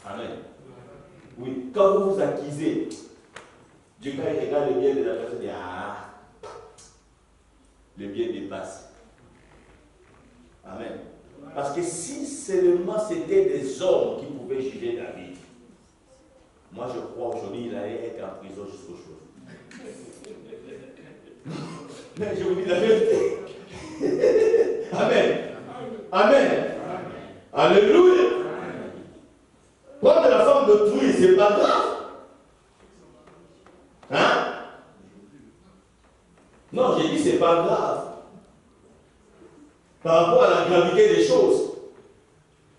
A: Amen. Oui, quand vous vous accusez, Dieu quand il regarde le bien de la personne, il dit ah, le bien dépasse. Amen. Parce que si seulement c'était des hommes qui pouvaient juger David, moi je crois aujourd'hui il allait être en prison jusqu'au jour. Mais je vous dis la vérité. Amen. Amen. Alléluia. Prendre la femme d'autrui, c'est pas grave. Hein? Non, j'ai dit c'est pas grave. Par rapport à la gravité des choses.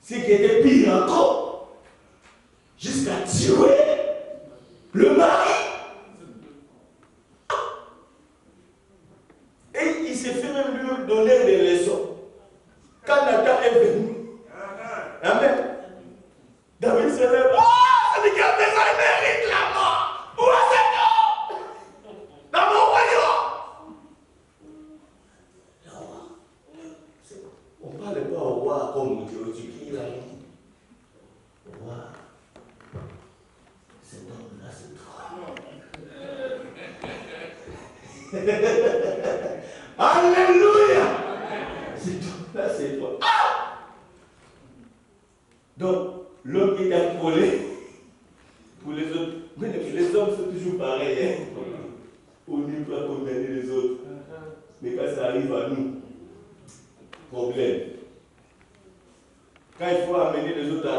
A: Ce qui était pire encore, jusqu'à tuer le mari. Et il s'est fait même lui donner des leçons. Quand Nathan est venu, amen. David se lève. Oh, c'est que mes amis méritent la mort. Où est-ce que dans mon royaume? On ne parle pas au roi comme tu cries là. Au roi, cet homme-là, c'est toi. Alléluia. Cet homme-là, c'est toi. Ah! Donc, l'homme qui est affolé pour les autres. Mais les hommes sont toujours pareils. Hein? On ne peut pas condamner les autres. Mais quand ça arrive à nous, problème. Quand il faut amener les autres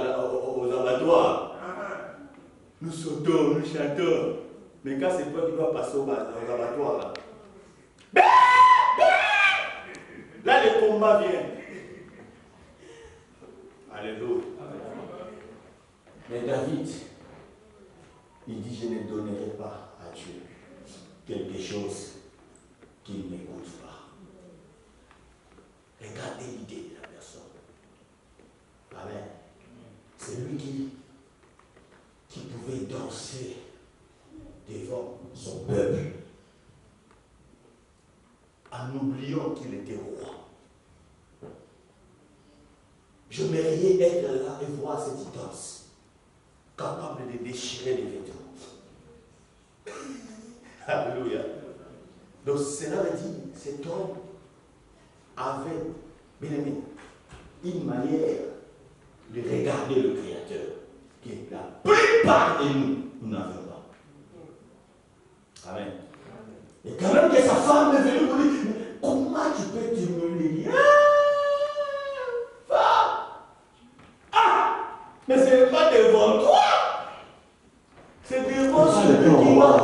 A: aux abattoirs, nous sautons, nous chantons. Mais quand c'est toi qui dois passer aux abattoirs, là, le combat vient. Alléluia. Mais David, il dit, je ne donnerai pas à Dieu quelque chose qu'il n'écoute pas. Regardez l'idée de la personne. Amen. C'est lui qui pouvait danser devant son peuple en oubliant qu'il était roi. Je m'aimerais être là et voir cette danse, capable de déchirer les vêtements. Alléluia. Donc cela veut dire, cet homme avait, bien aimé, une manière de regarder le Créateur, qui est la plupart de nous n'avons pas. Amen. Et quand même que sa femme est venue pour lui, comment tu peux t'humilier? Mais ce n'est pas devant toi. C'est devant celui qui m'a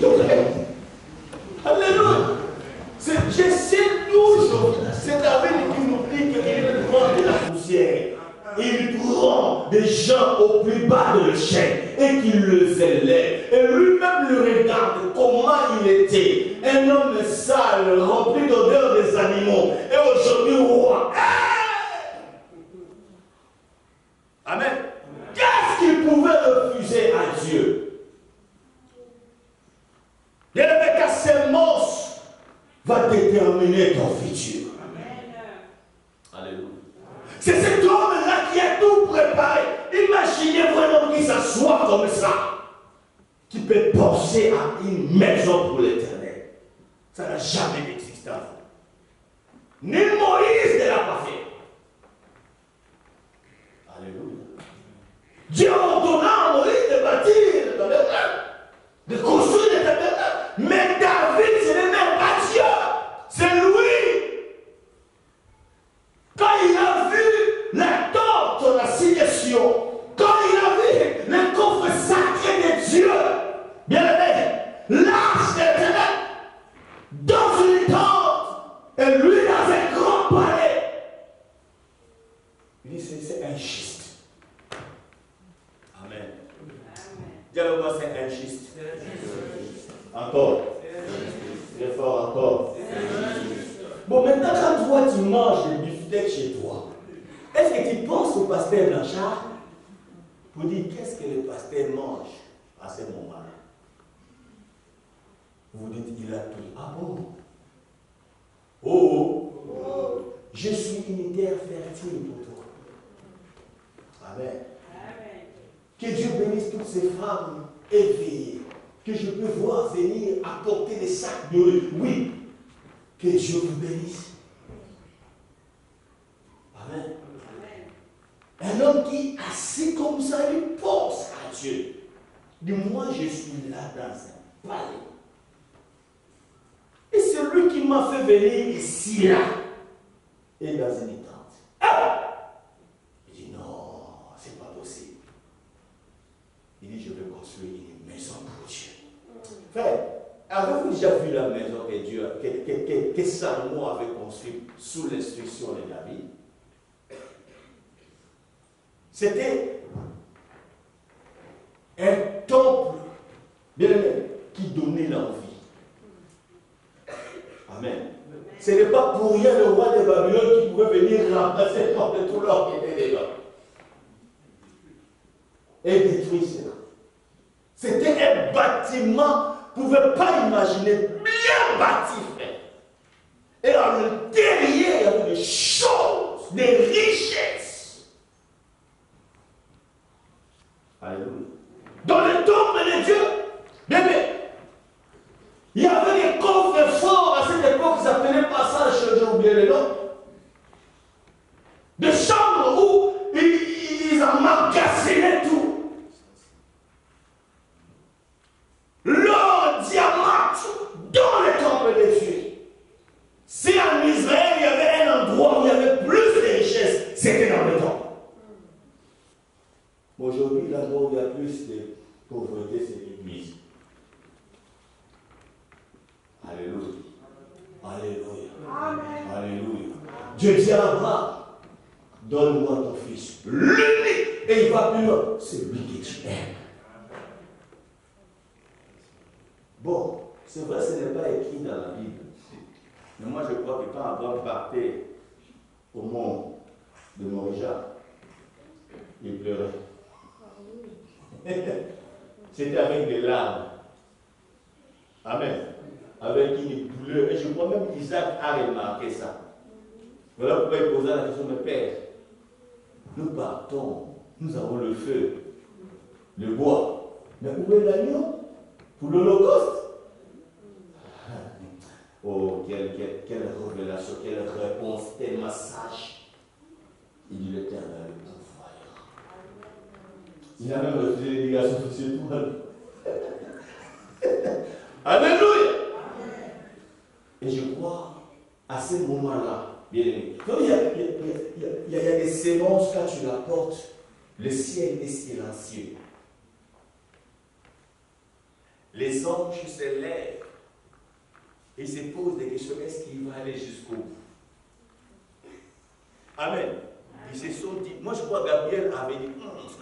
A: donné. Alléluia. Je sais toujours. C'est David qui nous dit qu'il prend de la poussière. Il prend des gens au plus bas de l'échelle et qu'il les élève. Et lui-même le regarde comment il était. Un homme sale, rempli d'odeur des animaux. Et aujourd'hui, roi. Amen. Qu'est-ce qu'il pouvait refuser à Dieu? Le mec à sémence va déterminer ton futur. Amen. Alléluia. C'est cet homme-là qui a tout préparé. Imaginez vraiment qu'il s'assoit comme ça, qui peut penser à une maison pour l'éternel. Ça n'a jamais existé avant. Ni Moïse ne l'a pas fait. Alléluia. Dieu ordonna à Moïse de bâtir le tabernacle, de construire le tabernacle. Mais David, ce n'est même pas Dieu. C'est lui Bon, maintenant, quand toi, tu manges le beefsteak chez toi, est-ce que tu penses au pasteur Blanchard pour dire qu'est-ce que le pasteur mange à ce moment-là? Vous dites, il a tout. Ah bon? Oh, je suis une terre fertile pour toi. Amen. Que Dieu bénisse toutes ces femmes éveillées, que je peux voir venir apporter des sacs de riz. Oui, que Dieu vous bénisse. Amen. Un homme qui, assis comme ça, il pense à Dieu. Dit, moi, je suis là dans un palais. Et celui qui m'a fait venir ici, là, est dans une tente. Ah! Il dit, non, c'est pas possible. Il dit, je vais construire une maison pour Dieu. Frère, avez-vous déjà vu la maison que Salomon avait construite sous l'instruction de David? C'était un temple, bien aimé, qui donnait l'envie. Amen. Ce n'est pas pour rien le roi de Babylone qui pouvait venir remplacer le temple de tout l'or qui était dedans. Et détruire cela. C'était un bâtiment, vous ne pouvez pas imaginer, bien bâti, frère. Et à l'intérieur, il y avait des choses, des richesses. Alléluia. Dans le temple de Dieu, bébé, il y avait des coffres forts à cette époque, ils n'appelaient pas ça, j'ai oublié le nom. Des chambres où ils emmagasinaient tout. L'or, diamant, dans le temple de Dieu. Si en Israël, il y avait un endroit où il y avait plus de richesses, c'était dans le temple. Aujourd'hui, là-bas où il y a plus de pauvreté, c'est l'église. Alléluia. Alléluia. Amen. Alléluia. Dieu dit à Abraham, donne-moi ton fils, l'unique. Et il va plus loin. C'est lui que tu aimes. Bon, c'est vrai, ce n'est pas écrit dans la Bible. Mais moi, je crois que quand Abraham partait au mont de Morija, il pleurait. C'était avec des larmes. Amen. Avec une douleur. Et je crois même qu'Isaac a remarqué ça. Voilà pourquoi il posa la question, mais Père, nous partons, nous avons le feu, le bois. Mais où est l'agneau pour l'Holocauste? Oh, quelle révélation, quelle réponse tellement sage. Il dit l'Éternel le pourvoyeur. Il a même refusé l'obligation sur tout. Alléluia. Et je crois, à ce moment-là, bien aimé, il y a des sémences, quand tu la portes, le ciel est silencieux. Les anges se lèvent et se posent des questions. Est-ce qu'il va aller jusqu'au bout? Amen. Ils se sont dit, moi je crois que Gabriel avait dit,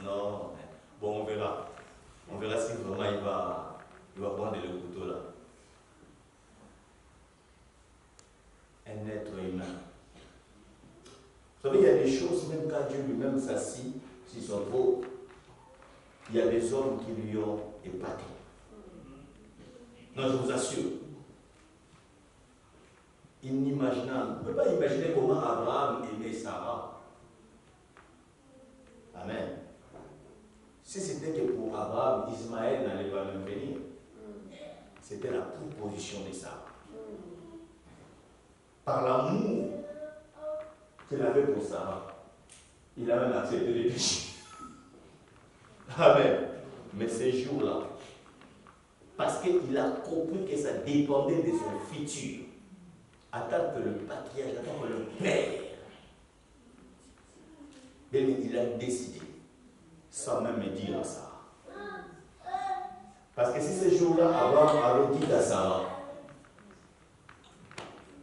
A: non, bon on verra. On verra si vraiment il va prendre le couteau là. Un être humain. Vous savez, il y a des choses, même quand Dieu lui-même s'assit sur son trône, il y a des hommes qui lui ont épaté. Non, je vous assure. Inimaginable. On ne peut pas imaginer comment Abraham aimait Sarah. Amen. Si c'était que pour Abraham, Ismaël n'allait pas même venir. C'était la proposition de Sarah. Par l'amour qu'il avait pour Sarah, il a même accepté les péchés. Amen. Mais ces jours-là, parce qu'il a compris que ça dépendait de son futur, attendre que le patriarche, attendre que le père, il a décidé, sans même me dire à Sarah. Parce que si ces jours-là, Abraham avait dit à Sarah,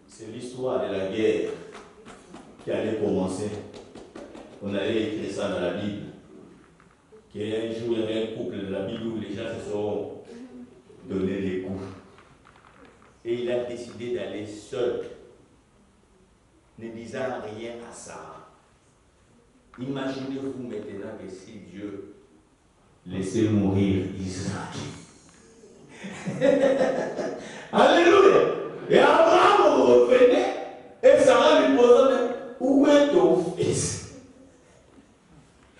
A: c'est l'histoire de la guerre qui allait commencer. On allait écrire ça dans la Bible. Qu'un jour, il y avait un couple de la Bible où les gens se sont donné des coups. Et il a décidé d'aller seul ne disant rien à Sarah. Imaginez-vous maintenant que si Dieu laissait mourir Isaac. Alléluia. Et Abraham revenait et Sarah lui posait, où est ton fils?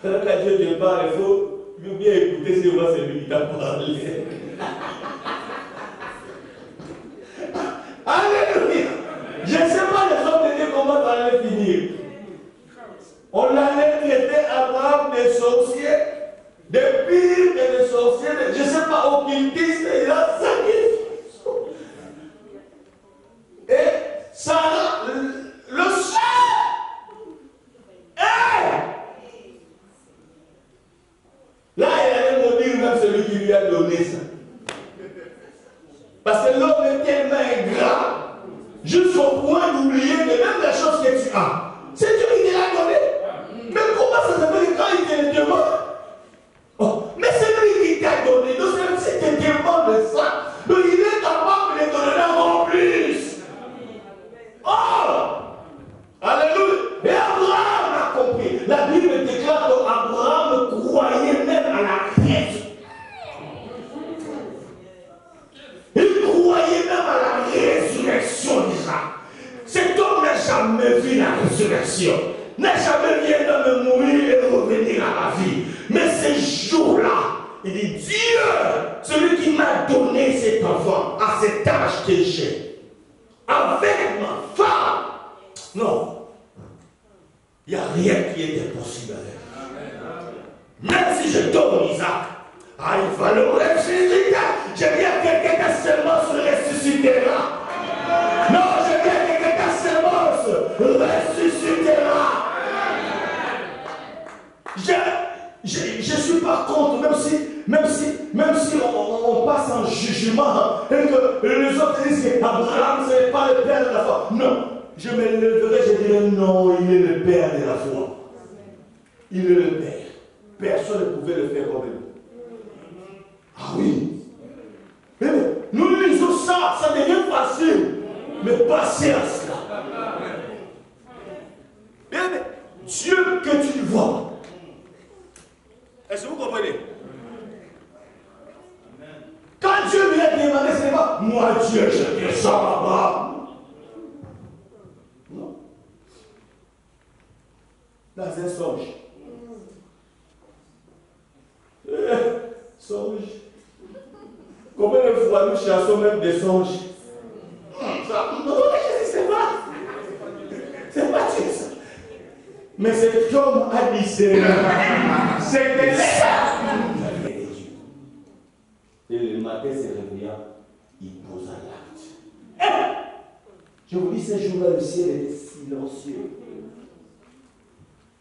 A: Quand Dieu te parle, il faut bien écouter si c'est lui qui t'a parlé. Alléluia. Je ne sais pas les hommes de Dieu comment ça allait finir. On allait traiter Abraham des sorciers, des pires que des sorciers, je ne sais pas, occultistes, il a sacrifié. Et Sarah, le seul, là, il allait maudire même celui qui lui a donné ça. Parce que l'homme est tellement ingrat, jusqu'au point d'oublier que même la chose que tu as, c'est Dieu qui te l'a donné. Mais comment ça s'appelle quand il te le demande? Oh, mais c'est lui qui t'a donné. Donc c'est si tu te demandes ça, donc il est capable de te donner encore plus. Oh! Alléluia! Et Abraham a compris. La Bible déclare qu'Abraham croyait même à la résurrection. Il croyait même à la résurrection d'Isaac. Cet homme n'a jamais vu la résurrection. N'a jamais vu un homme mourir et revenir à la vie. Mais ce jour-là, il dit, Dieu, celui qui m'a donné cet enfant à cet âge que j'ai, avec ma femme, non, il n'y a rien qui est impossible avec lui. Même si je donne Isaac, il va le ressusciter. J'ai bien quelqu'un qui seulement se ressuscitera. Non, j'ai bien quelqu'un qui seulement se ressuscitera. Je suis par contre, même si on passe en jugement et que les autres disent qu'Abraham ce n'est pas le père de la foi. Non, je me leverai, je dirai non, il est le père de la foi. Il est le père. Personne ne pouvait le faire comme lui. Ah oui. Mais nous lisons ça, ça devient facile. Mais passer à cela. Bien, mais Dieu que tu vois. Est-ce que vous comprenez? Quand Dieu lui a demandé, ce n'est pas moi Dieu, je descends là-bas. Non. Dans un songe. Songe. Combien de fois nous chassons même des songes? C'est pas. C'est pas ça. Mais cet homme a dit c'était ça. Et le matin se réveillant, il posa l'acte. Je vous dis, ce jour-là, le ciel était silencieux.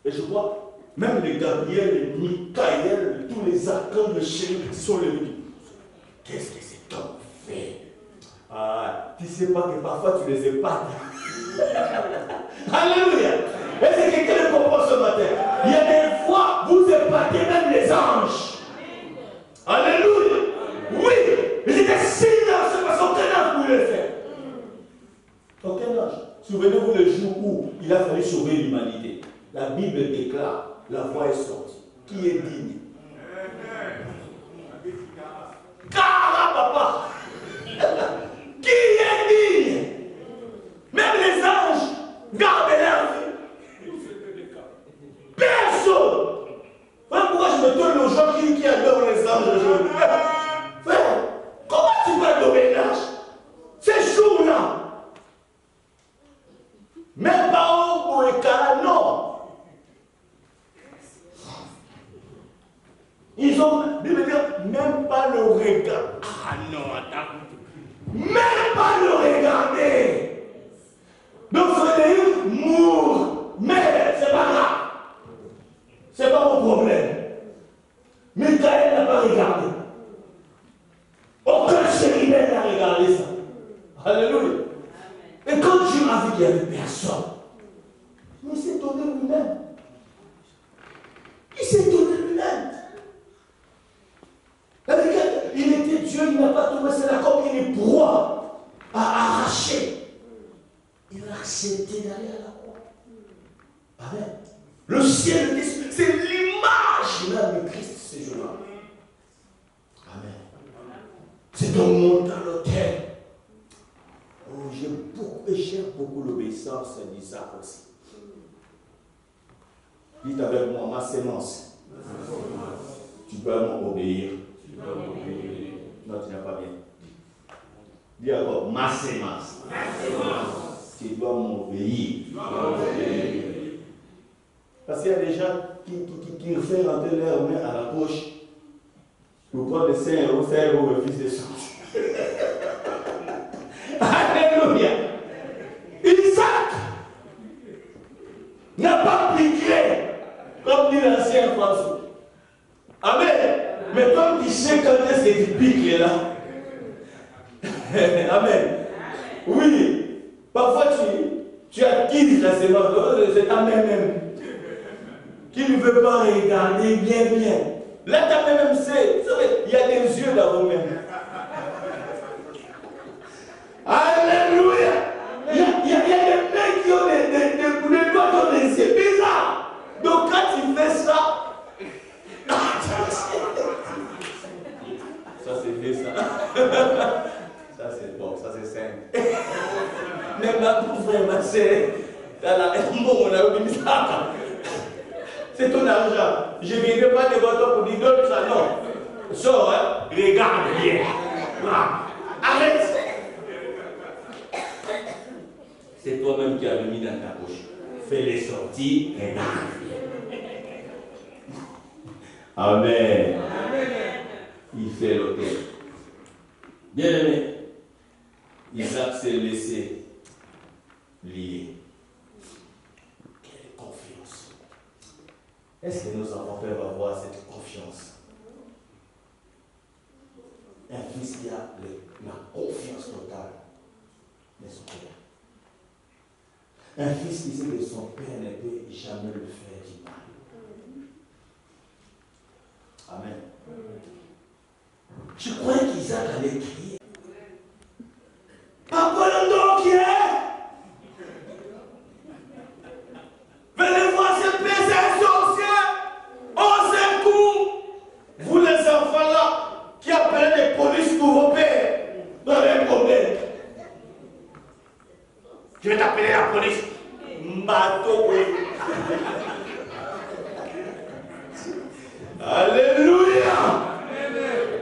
A: Et je vois, même les Gabriel, les Michael, tous les archanges, les chérubins qui sont levés. Qu'est-ce que cet homme fait? Tu ne sais pas que parfois tu les épates. Alléluia. Et c'est quelqu'un qui comprend ce matin. Il y a des fois, vous épatez même les anges. Alléluia. Oui. Ils étaient silencieux parce qu'aucun ange pouvait le faire. Aucun ange. Souvenez-vous le jour où il a fallu sauver l'humanité. La Bible déclare, la voix est sortie. Qui est digne? Cara, papa. Qui est digne? Même les anges gardent leur vie. Personne. Frère, pourquoi je me tourne aux gens qui adorent les anges aujourd'hui? Frère, comment tu peux adorer l'ange? Ces jours-là. Même pas au Boékara, non. Ils ont, même pas le regard. Ah non, attends. Même pas le regarder. Donc Frédéric mourre. Mais c'est pas grave. C'est pas mon problème. Michael n'a pas regardé. Aucun chérubin n'a regardé ça. Alléluia. Et quand Dieu a vu qu'il n'y avait personne, il s'est donné lui-même. Il s'est donné lui-même. Il était Dieu, il n'a pas trouvé cela comme une proie à arracher. Il a accepté d'aller à la croix. Amen. Le ciel, c'est l'image même de Christ ce jour-là. Amen. C'est un monde dans l'autel. Oh, j'aime beaucoup l'obéissance d'Isaac aussi. Dites avec moi, ma sémence. Tu dois m'obéir. Non, tu n'as pas bien. Dis encore, ma sémence. Tu dois m'obéir. Parce qu'il y a des gens qui refont rentrer leurs mains à la poche pour prendre 5 euros, 5 euros le fils de sortir. Alléluia. Isaac n'a pas piqué, comme dit l'ancien François. Amen. Mais comme tu sais quand est-ce que tu piques là. Amen. Oui. Parfois tu acquises la sémence. C'est ta main même. Qui ne veut pas regarder bien. Là, ta main même sait. Vous savez, il y a des yeux dans vos mains. Alléluia. Il y a des mecs qui ont des doigts dans les yeux. C'est bizarre. Donc quand tu fais ça, ça c'est fait ça. Ça c'est bon, ça c'est simple. Même là pour vraiment c'est bon, on a mis ça. C'est ton argent. Je ne viendrai pas devant toi pour dire donne ça. Non. Sors, hein. Regarde bien. Arrête. C'est toi-même qui as mis dans ta bouche. Fais-les sortir, regarde bien. Amen. Il fait l'autel. Bien aimé, Isaac s'est laissé lier. Quelle confiance. Est-ce que nos enfants peuvent avoir cette confiance? Un fils qui a la confiance totale de son père. Un fils qui sait que son père ne peut jamais le faire du mal. Amen. Je croyais qu'Isaac allait crier. Papa l'endroit qui est. Venez voir ce père, c'est un sorcier. Oh, c'est un coup. Vous les enfants là, qui appellent les polices pour vos pères, vous avez un problème. Je vais t'appeler la police. Mbato. Alléluia.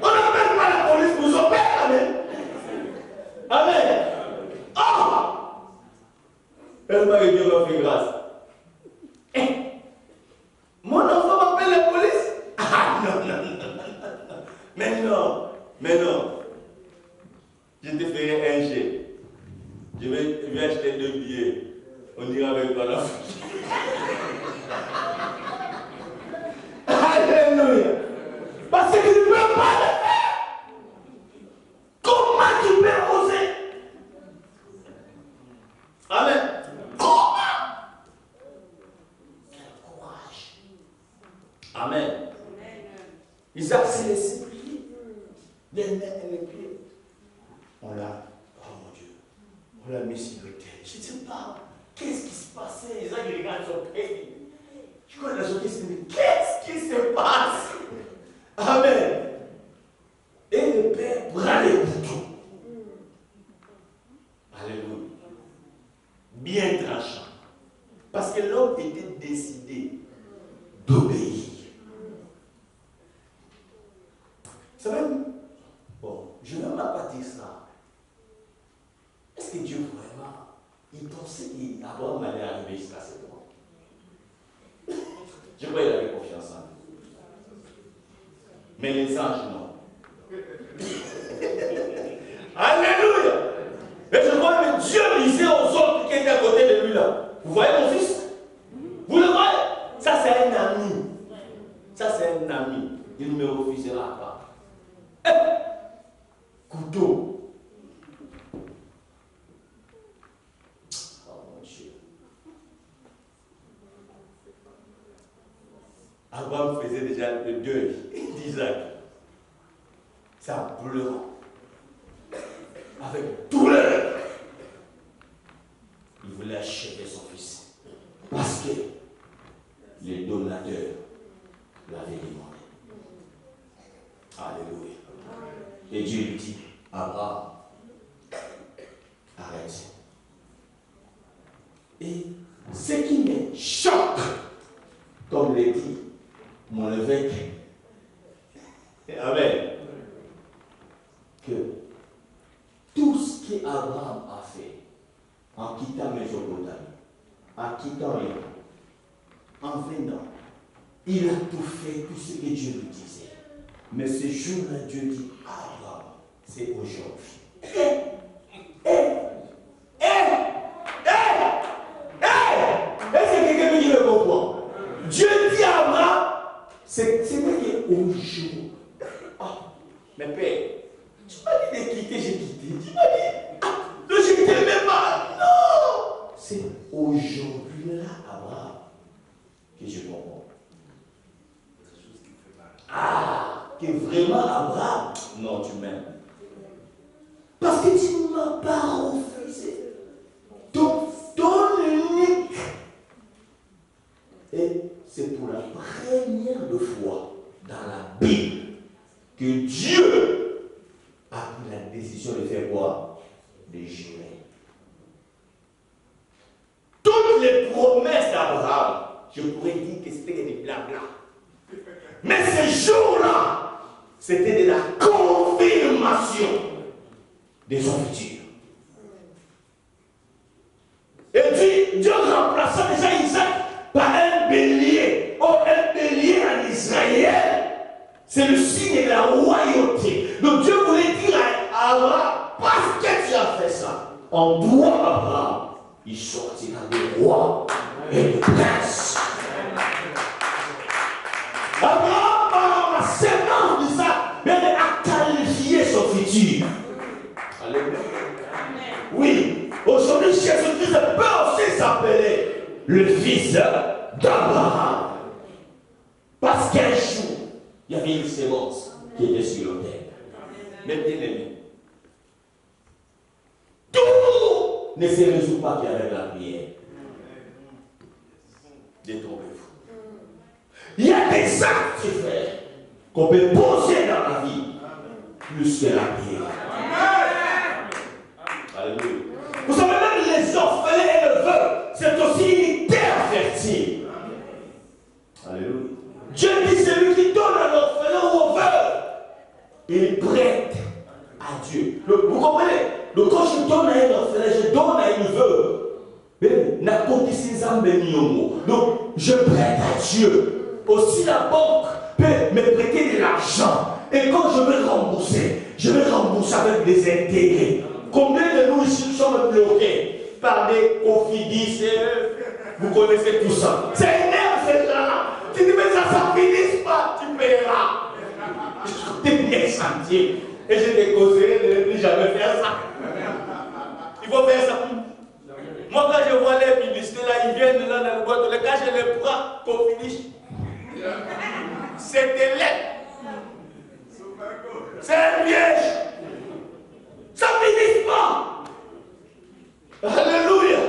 A: On n'appelle pas la police pour son père. Amen. Amen. Oh! Tellement que Dieu m'a fait grâce. Eh, mon enfant m'appelle la police? Ah non. Mais non. Je te ferai un jet. Je vais acheter 2 billets. On ira avec toi la Alléluia. Parce que tu ne peux pas le faire. Comment tu peux oser? Amen. Comment? Quel courage. Amen. Isaac s'est laissé plier. Les mains et les pieds. On l'a, oh mon Dieu, on l'a mis sur le terre. Je ne sais pas, qu'est-ce qui se passait? Isaac regarde son père. Je crois que la chose qui se dit, qu'est-ce qui se passe? Amen. Et le père prend les boutons. Alléluia. Bien tranchant. Parce que l'homme était décidé d'obéir. C'est même, bon, je ne vais même pas dire ça. Est-ce que Dieu vraiment, il pensait qu'Abraham allait arriver jusqu'à ce point? Je crois qu'il avait confiance en lui. Mais les anges, non. Alléluia! Et je crois que Dieu disait aux autres qui étaient à côté de lui là. Vous voyez mon fils? Vous le voyez? Ça c'est un ami. Ça c'est un ami. Il ne me refusera pas. Couteau. Oh mon Dieu. Abraham faisait déjà le deuil d'Isaac. C'est en pleurant. Avec douleur. Il voulait a acheté son fils. Parce que les donateurs l'avaient demandé. Alléluia. Et Dieu lui dit, Abraham, arrête. Et ce qui me choque, comme l'a dit mon évêque, amen, que tout ce qu'Abraham a fait, en quittant Mésopotamie, en quittant Iran, en venant, il a tout fait, tout ce que Dieu lui disait. Mais ce jour-là, Dieu dit, Abraham, c'est aujourd'hui. Est-ce que quelqu'un qui le comprend? Dieu dit à Abraham, c'est vrai qu'aujourd'hui. Ah, mais père, tu m'as dit de quitter, j'ai quitté. Tu m'as dit, ne je t'aimais pas. Non! C'est aujourd'hui-là, Abraham, que je comprends. Ah, que vraiment Abraham, non, tu m'aimes. Parce que tu ne m'as pas refusé. Ton unique. Et c'est pour la première fois dans la Bible que Dieu a pris la décision de faire quoi? De jurer. Toutes les promesses d'Abraham, je pourrais dire que c'était des blabla. Mais ce jour-là, c'était de la confirmation de son futur. Et Dieu remplaça déjà Isaac par un bélier. Oh, un bélier en Israël, c'est le signe de la royauté. Donc Dieu voulait dire à Abraham, parce que tu as fait ça, en toi, Abraham, il sortira de roi et de prince. Abraham, par la sémence d'Isaac, a qualifié son futur. Alléluia. Oui, aujourd'hui, Jésus-Christ peut aussi s'appeler le fils d'Abraham. Parce qu'un jour, il y avait une sémence qui était sur l'autel. Mais bien aimé, tout ne se résout pas qu'avec la prière. Détrompez-vous. Il y a des actes à faire qu'on peut poser dans la vie plus que la prière. Alléluia. Vous savez, même les orphelins et le veuve, c'est aussi une terre fertile. Alléluia. Dieu dit, celui qui donne à l'orphelin ou au veuve, il prête à Dieu. Vous comprenez? Donc quand je donne à un orphelin, je donne à une veuve. Donc je prête à Dieu. Aussi la banque peut me prêter de l'argent. Et quand je vais rembourser avec des intérêts. Combien de nous ici sommes bloqués par des confidis? Vous connaissez tout ça. C'est énerve ces gens-là. Tu dis, mais ça ne finisse pas, tu paieras. Je t'ai bien senti. Et je t'ai conseillé de ne plus jamais faire ça. Il faut faire ça. Moi, quand je vois les publicités là, ils viennent là dans le boîte, quand je les prends, qu'on finisse. C'est des lettres. C'est un piège. Ça ne finit pas. Alléluia.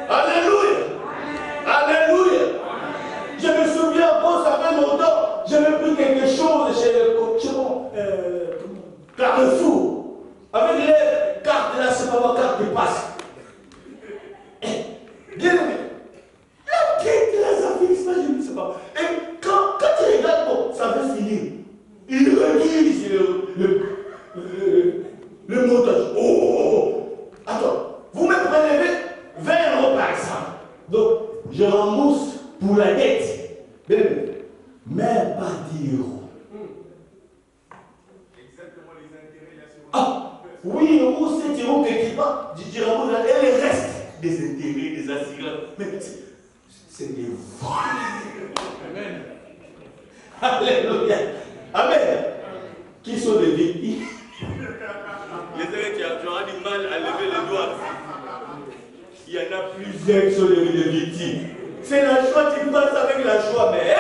A: Alléluia. Alléluia. Je me souviens, bon, ça fait longtemps, j'avais pris quelque chose chez le Carrefour. Avec les cartes là, c'est pas ma carte de passe. Bien aimé. La quête là, ça finit pas, je ne sais pas. Et quand tu regardes, bon, ça va finir. Il redit le montage. Oh, attends, vous me prélevez 20 € par exemple. Donc, je rembourse pour la dette. Même pas 10 €.
B: Exactement les intérêts là sur.
A: Ah, oui, ou 7 € quelque part, je rembourse et le reste des intérêts, des assurances. Mais c'est des vols.
B: Amen.
A: Alléluia. Amen. Qui sont des victimes?
B: Les uns qui auront du mal à lever les doigts.
A: Il y en a plusieurs qui sont devenus des victimes. C'est la joie, tu passes avec la joie, mais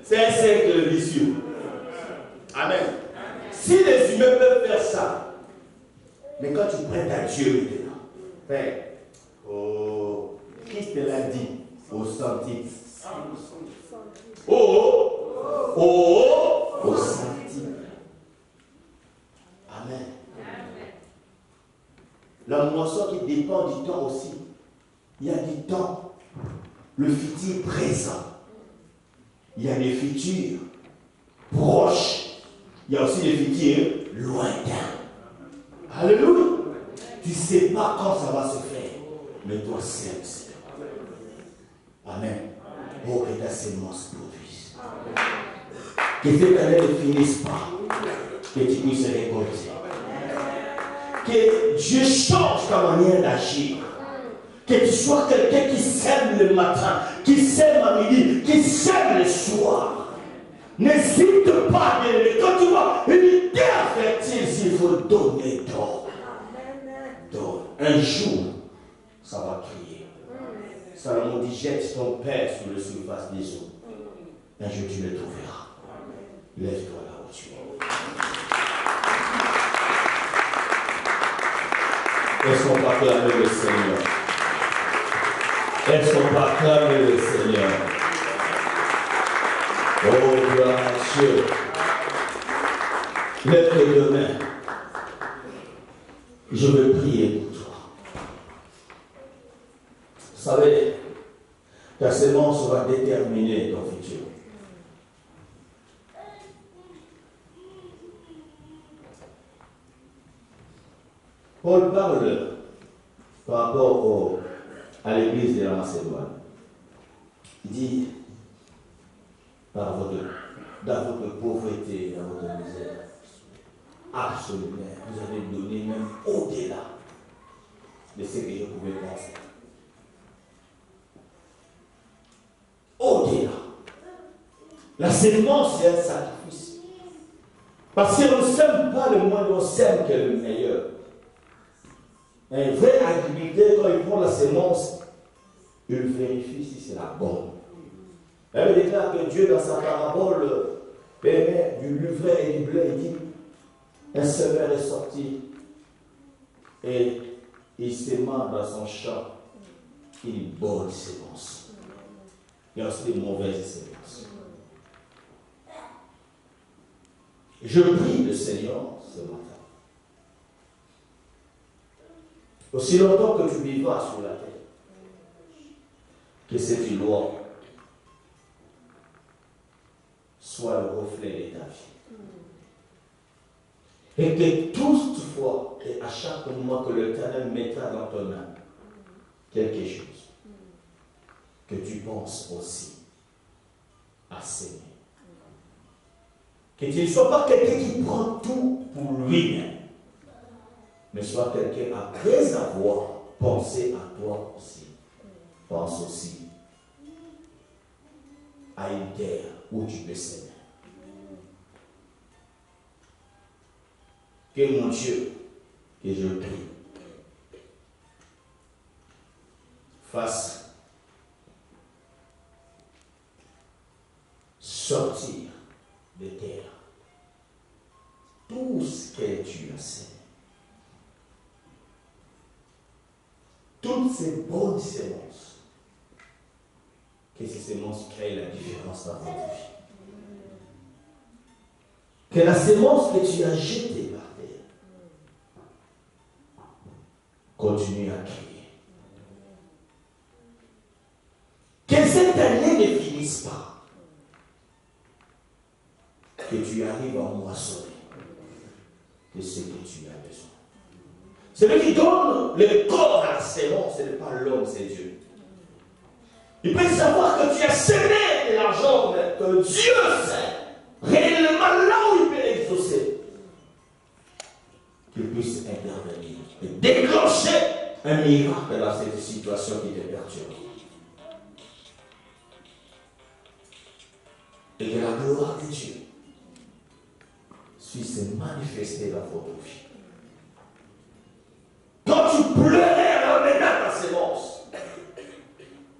A: c'est un cercle vicieux. Amen. Si les humains peuvent faire ça, mais quand tu prêtes à Dieu maintenant, Père, oh, qui te l'a dit au centime? Au centime. Amen. La moisson qui dépend du temps aussi. Il y a du temps. Le futur présent. Il y a des futurs proches. Il y a aussi des futurs lointains. Alléluia. Tu ne sais pas quand ça va se faire. Mais toi, c'est Seigneur. Amen. Oh, que ta sémence produise. Que cette année ne finisse pas. Que tu puisses récolter. Que Dieu change ta manière d'agir. Que tu sois quelqu'un qui sème le matin, qui sème à midi, qui sème le soir. N'hésite pas, quand tu vois une terre fertile, s'il faut donner, donne. Un jour, ça va crier. Salomon dit, jette ton père sur la surface des eaux. Un jour, tu le trouveras. Lève-toi là où tu es. Elles sont pas clamées le Seigneur. Elles sont pas clamées le Seigneur. Oh, gloire à Dieu. Lève tes deux mains. Je veux prier pour toi. Vous savez, ta sémence va déterminer ton futur. Paul parle par rapport à l'église de la Macédoine. Il dit, dans votre pauvreté, dans votre misère, absolument, vous avez donné même au-delà de ce que je pouvais penser. Au-delà. La sémence, c'est un sacrifice. Parce qu'on ne sème pas le moindre, on sème que le meilleur. Un vrai agriculteur, quand il prend la sémence, il vérifie si c'est la bonne. Elle déclare que Dieu, dans sa parabole, permet du livret et du blé, il dit, un semeur est sorti et il sème dans son champ une bonne sémence. Il y a aussi des mauvaises sémences. Je prie le Seigneur ce matin. Aussi longtemps que tu vivras sur la terre, que cette loi soit le reflet de ta vie. Et que toutefois, et à chaque moment que l'Éternel mettra dans ton âme quelque chose, que tu penses aussi à s'aimer. Que tu ne sois pas quelqu'un qui prend tout pour lui-même, mais sois quelqu'un après avoir pensé à toi aussi. Pense aussi à une terre où tu peux s'aimer. Que mon Dieu, que je prie, fasse sortir de terre tout ce que tu as semé. Toutes ces bonnes sémences, que ces sémences créent la différence dans votre vie. Que la sémence que tu as jetée par terre continue à crier. Que cette année ne finisse pas. Que tu arrives à moissonner de ce que tu as besoin. Celui qui donne le corps à la sémence, ce n'est pas l'homme, c'est Dieu. Il peut savoir que tu as semé de l'argent, mais que Dieu sait réellement là où il peut exaucer. Qu'il puisse intervenir et déclencher un miracle dans cette situation qui te perturbe. Et que la gloire de Dieu puisse se manifester dans votre vie. Quand tu pleurais en amenant ta sémence,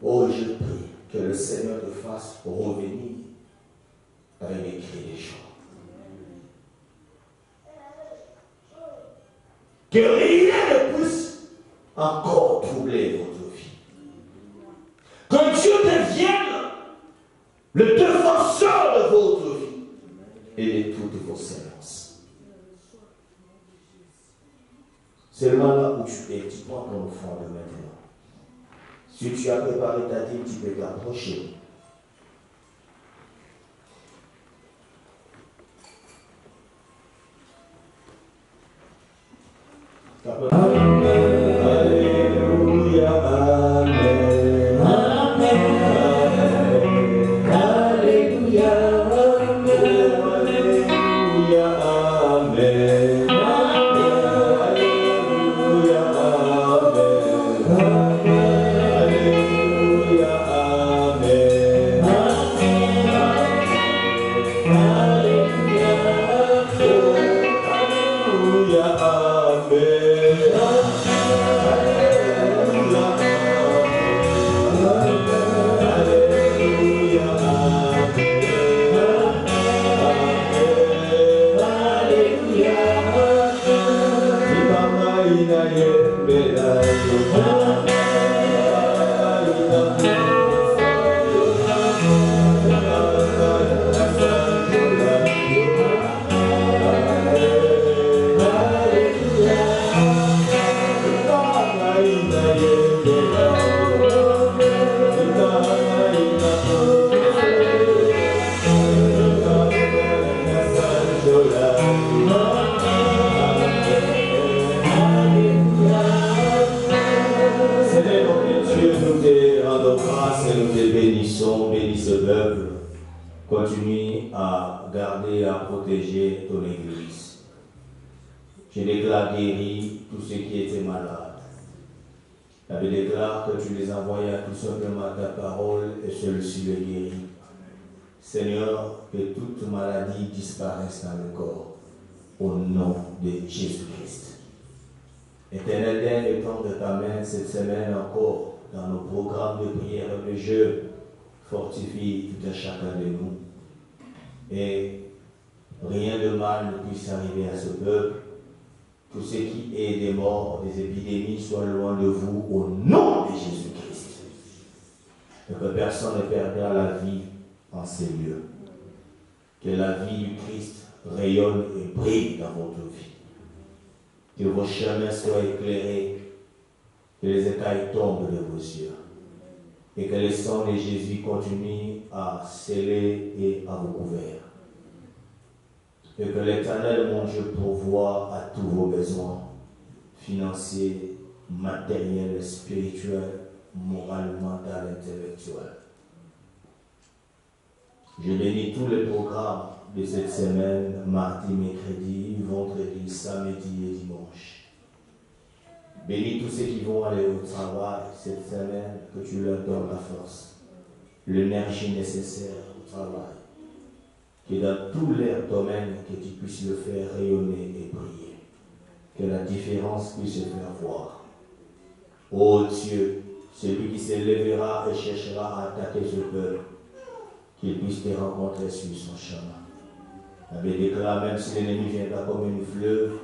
A: oh, je prie que le Seigneur te fasse revenir avec des cris de joie. Que rien ne puisse encore troubler votre vie. Que Dieu devienne le défenseur de votre vie et de toutes vos séances. Seulement là où tu es, tu prends ton offrande maintenant. Si tu as préparé ta dîme, tu peux t'approcher. Amen. Alléluia. Amen. Amen. Alléluia. Amen. Alléluia. Amen. Alléluia. Bénis ce peuple, continue à garder et à protéger ton Église. Je déclare guéri tous ceux qui étaient malades. Je déclare que tu les envoyais tout simplement ta parole et celui-ci le guérit. Seigneur, que toute maladie disparaisse dans le corps, au nom de Jésus-Christ. Éternel, Père, étends de ta main cette semaine encore dans nos programmes de prière et de jeûne. Fortifie tout un chacun de nous. Et rien de mal ne puisse arriver à ce peuple. Tout ce qui est des morts, des épidémies, soient loin de vous au nom de Jésus-Christ. Et que personne ne perdra la vie en ces lieux. Que la vie du Christ rayonne et brille dans votre vie. Que vos chemins soient éclairés. Que les écailles tombent de vos yeux. Et que le sang de Jésus continue à sceller et à vous couvrir. Et que l'Éternel, mon Dieu, pourvoie à tous vos besoins financiers, matériels, spirituels, moral, mental, intellectuel. Je bénis tous les programmes de cette semaine, mardi, mercredi, vendredi, samedi et dimanche. Bénis tous ceux qui vont aller au travail cette semaine, que tu leur donnes la force, l'énergie nécessaire au travail. Que dans tous leurs domaines, que tu puisses le faire rayonner et briller. Que la différence puisse se faire voir. Ô Dieu, celui qui se lèvera et cherchera à attaquer ce peuple, qu'il puisse te rencontrer sur son chemin. Abbé déclare, même si l'ennemi viendra comme une fleuve,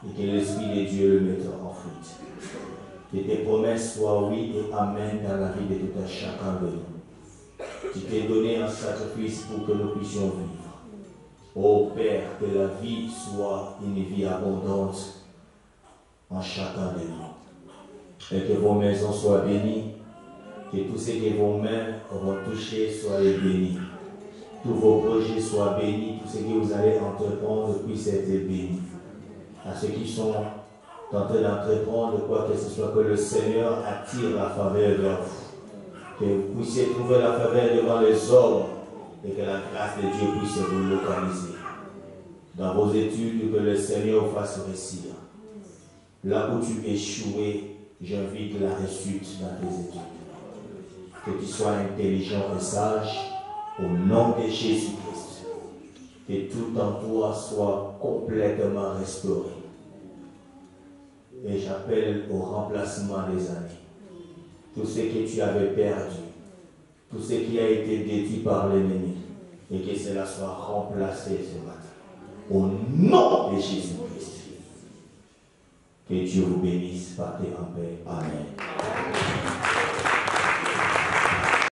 A: et que l'Esprit de Dieu le mettra en fuite. Que tes promesses soient oui et amen dans la vie de tout un chacun de nous. Tu t'es donné un sacrifice pour que nous puissions vivre. Ô Père, que la vie soit une vie abondante en chacun de nous. Et que vos maisons soient bénies. Que tous ceux que vos mains auront touché soient bénis. Tous vos projets soient bénis. Tout ce que vous allez entreprendre puisse être béni. À ceux qui sont en train d'entreprendre quoi que ce soit, que le Seigneur attire la faveur vers vous. Que vous puissiez trouver la faveur devant les hommes et que la grâce de Dieu puisse vous localiser. Dans vos études, que le Seigneur vous fasse réussir. Là où tu échouais, j'invite la réussite dans tes études. Que tu sois intelligent et sage au nom de Jésus-Christ. Que tout en toi soit complètement restauré. Et j'appelle au remplacement des années. Tout ce que tu avais perdu, tout ce qui a été détruit par l'ennemi, et que cela soit remplacé ce matin. Au nom de Jésus-Christ. Que Dieu vous bénisse. Partez en paix. Amen.